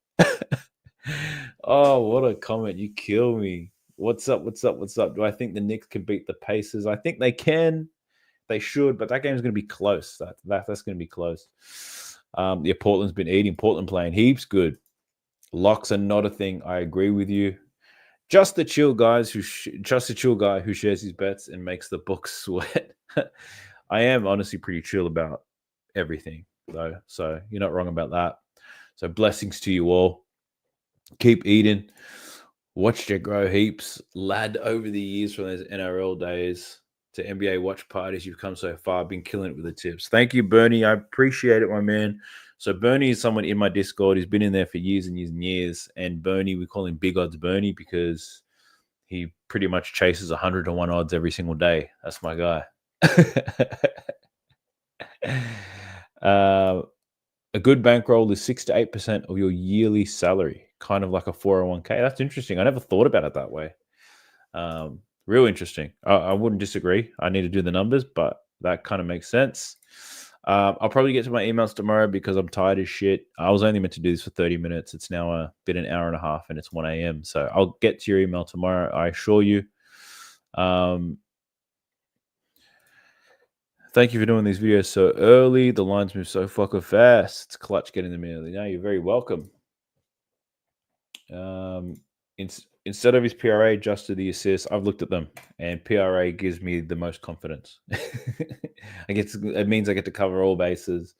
Oh, what a comment. You kill me. What's up? Do I think the Knicks can beat the Pacers? I think they can. They should, but that game's going to be close. That's going to be close. Yeah, Portland's been eating. Portland playing heaps good. Locks are not a thing. I agree with you. Just the chill guy who shares his bets and makes the books sweat. I am honestly pretty chill about everything, though. So you're not wrong about that. So blessings to you all. Keep eating. Watched you grow heaps, lad, over the years from those NRL days to NBA watch parties. You've come so far, been killing it with the tips. Thank you, Bernie. I appreciate it, my man. So Bernie is someone in my Discord. He's been in there for years and years and years. And Bernie, we call him Big Odds Bernie because he pretty much chases 100 to 1 odds every single day. That's my guy. A good bankroll is 6 to 8% of your yearly salary, kind of like a 401k. That's interesting. I never thought about it that way. Real interesting. I wouldn't disagree. I need to do the numbers, but that kind of makes sense. I'll probably get to my emails tomorrow because I'm tired as shit. I was only meant to do this for 30 minutes. It's now been an hour and a half and it's 1 a.m. So I'll get to your email tomorrow, I assure you. Thank you for doing these videos so early. The lines move so fucking fast. It's clutch getting them early. No, you're very welcome. Instead of his PRA, just to the assist, I've looked at them, and PRA gives me the most confidence. It means I get to cover all bases.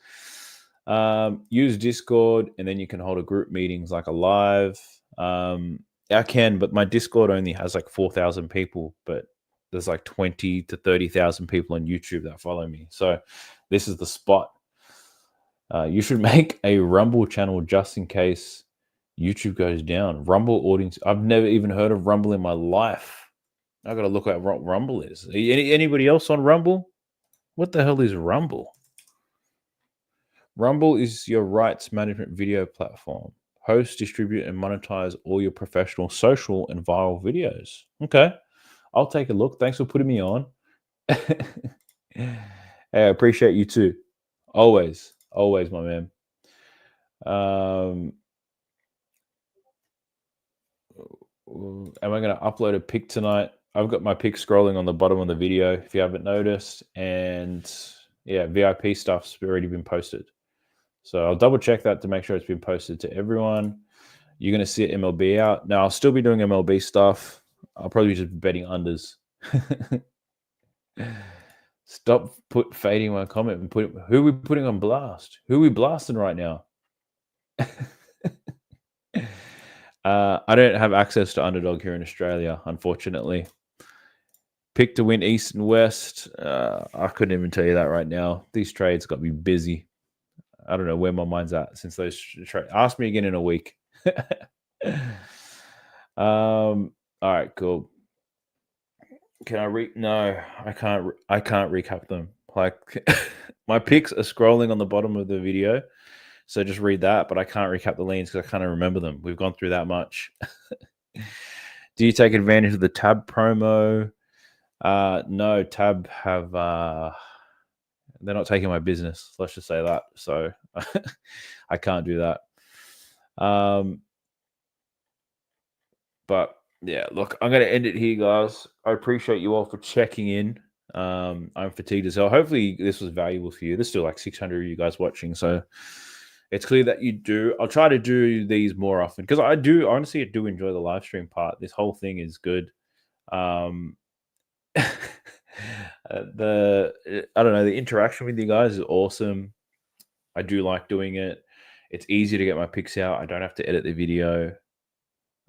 Use Discord, and then you can hold a group meetings like a live. I can, but my Discord only has like 4,000 people, but there's like 20 to 30,000 people on YouTube that follow me. So this is the spot. You should make a Rumble channel just in case YouTube goes down. Rumble audience. I've never even heard of Rumble in my life. I got to look at what Rumble is. Anybody else on Rumble? What the hell is Rumble? Rumble is your rights management video platform. Host, distribute, and monetize all your professional, social, and viral videos. Okay. I'll take a look. Thanks for putting me on. Hey, I appreciate you too. Always, my man. Am I going to upload a pic tonight? I've got my pic scrolling on the bottom of the video, if you haven't noticed. And yeah, VIP stuff's already been posted. So I'll double check that to make sure it's been posted to everyone. You're going to see MLB out. Now, I'll still be doing MLB stuff. I'll probably just be betting unders. Stop fading my comment and who are we putting on blast? Who are we blasting right now? I don't have access to Underdog here in Australia, unfortunately. Pick to win East and West. I couldn't even tell you that right now. These trades got me busy. I don't know where my mind's at since those trades. Ask me again in a week. All right, cool. Can I No, I can't. I can't recap them. Like my picks are scrolling on the bottom of the video, so just read that. But I can't recap the leans because I can't remember them. We've gone through that much. Do you take advantage of the Tab promo? No, Tab have. They're not taking my business. Let's just say that. So I can't do that. But yeah, look, I'm going to end it here, guys. I appreciate you all for checking in. I'm fatigued as hell. Hopefully this was valuable for you. There's still like 600 of you guys watching, so it's clear that you do. I'll try to do these more often because I do enjoy the live stream part. This whole thing is good. I don't know, the interaction with you guys is awesome. I do like doing it. It's easy to get my picks out. I don't have to edit the video.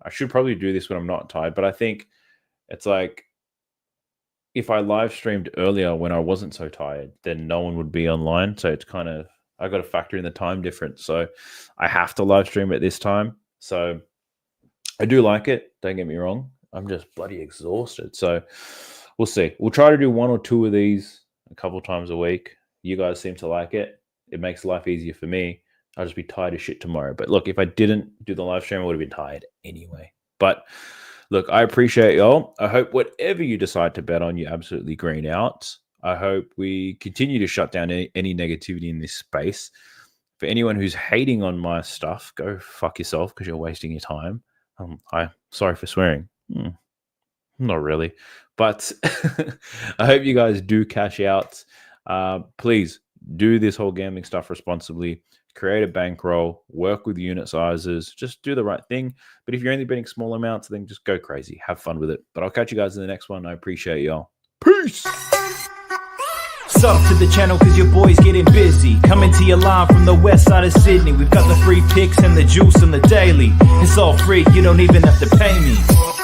I should probably do this when I'm not tired, but I think it's like if I live streamed earlier when I wasn't so tired, then no one would be online. So it's kind of, I got to factor in the time difference. So I have to live stream at this time. So I do like it. Don't get me wrong. I'm just bloody exhausted. So we'll see. We'll try to do 1 or 2 of these a couple times a week. You guys seem to like it. It makes life easier for me. I'll just be tired as shit tomorrow. But look, if I didn't do the live stream, I would have been tired anyway. But look, I appreciate y'all. I hope whatever you decide to bet on, you absolutely green out. I hope we continue to shut down any negativity in this space. For anyone who's hating on my stuff, go fuck yourself because you're wasting your time. I'm sorry for swearing. Not really. But I hope you guys do cash out. Please do this whole gambling stuff responsibly. Create a bankroll, work with unit sizes, just do the right thing. But if you're only betting small amounts, then just go crazy. Have fun with it. But I'll catch you guys in the next one. I appreciate y'all. Peace! Sub to the channel cause your boy's getting busy. Coming to your line from the west side of Sydney. We've got the free picks and the juice and the daily. It's all free, you don't even have to pay me.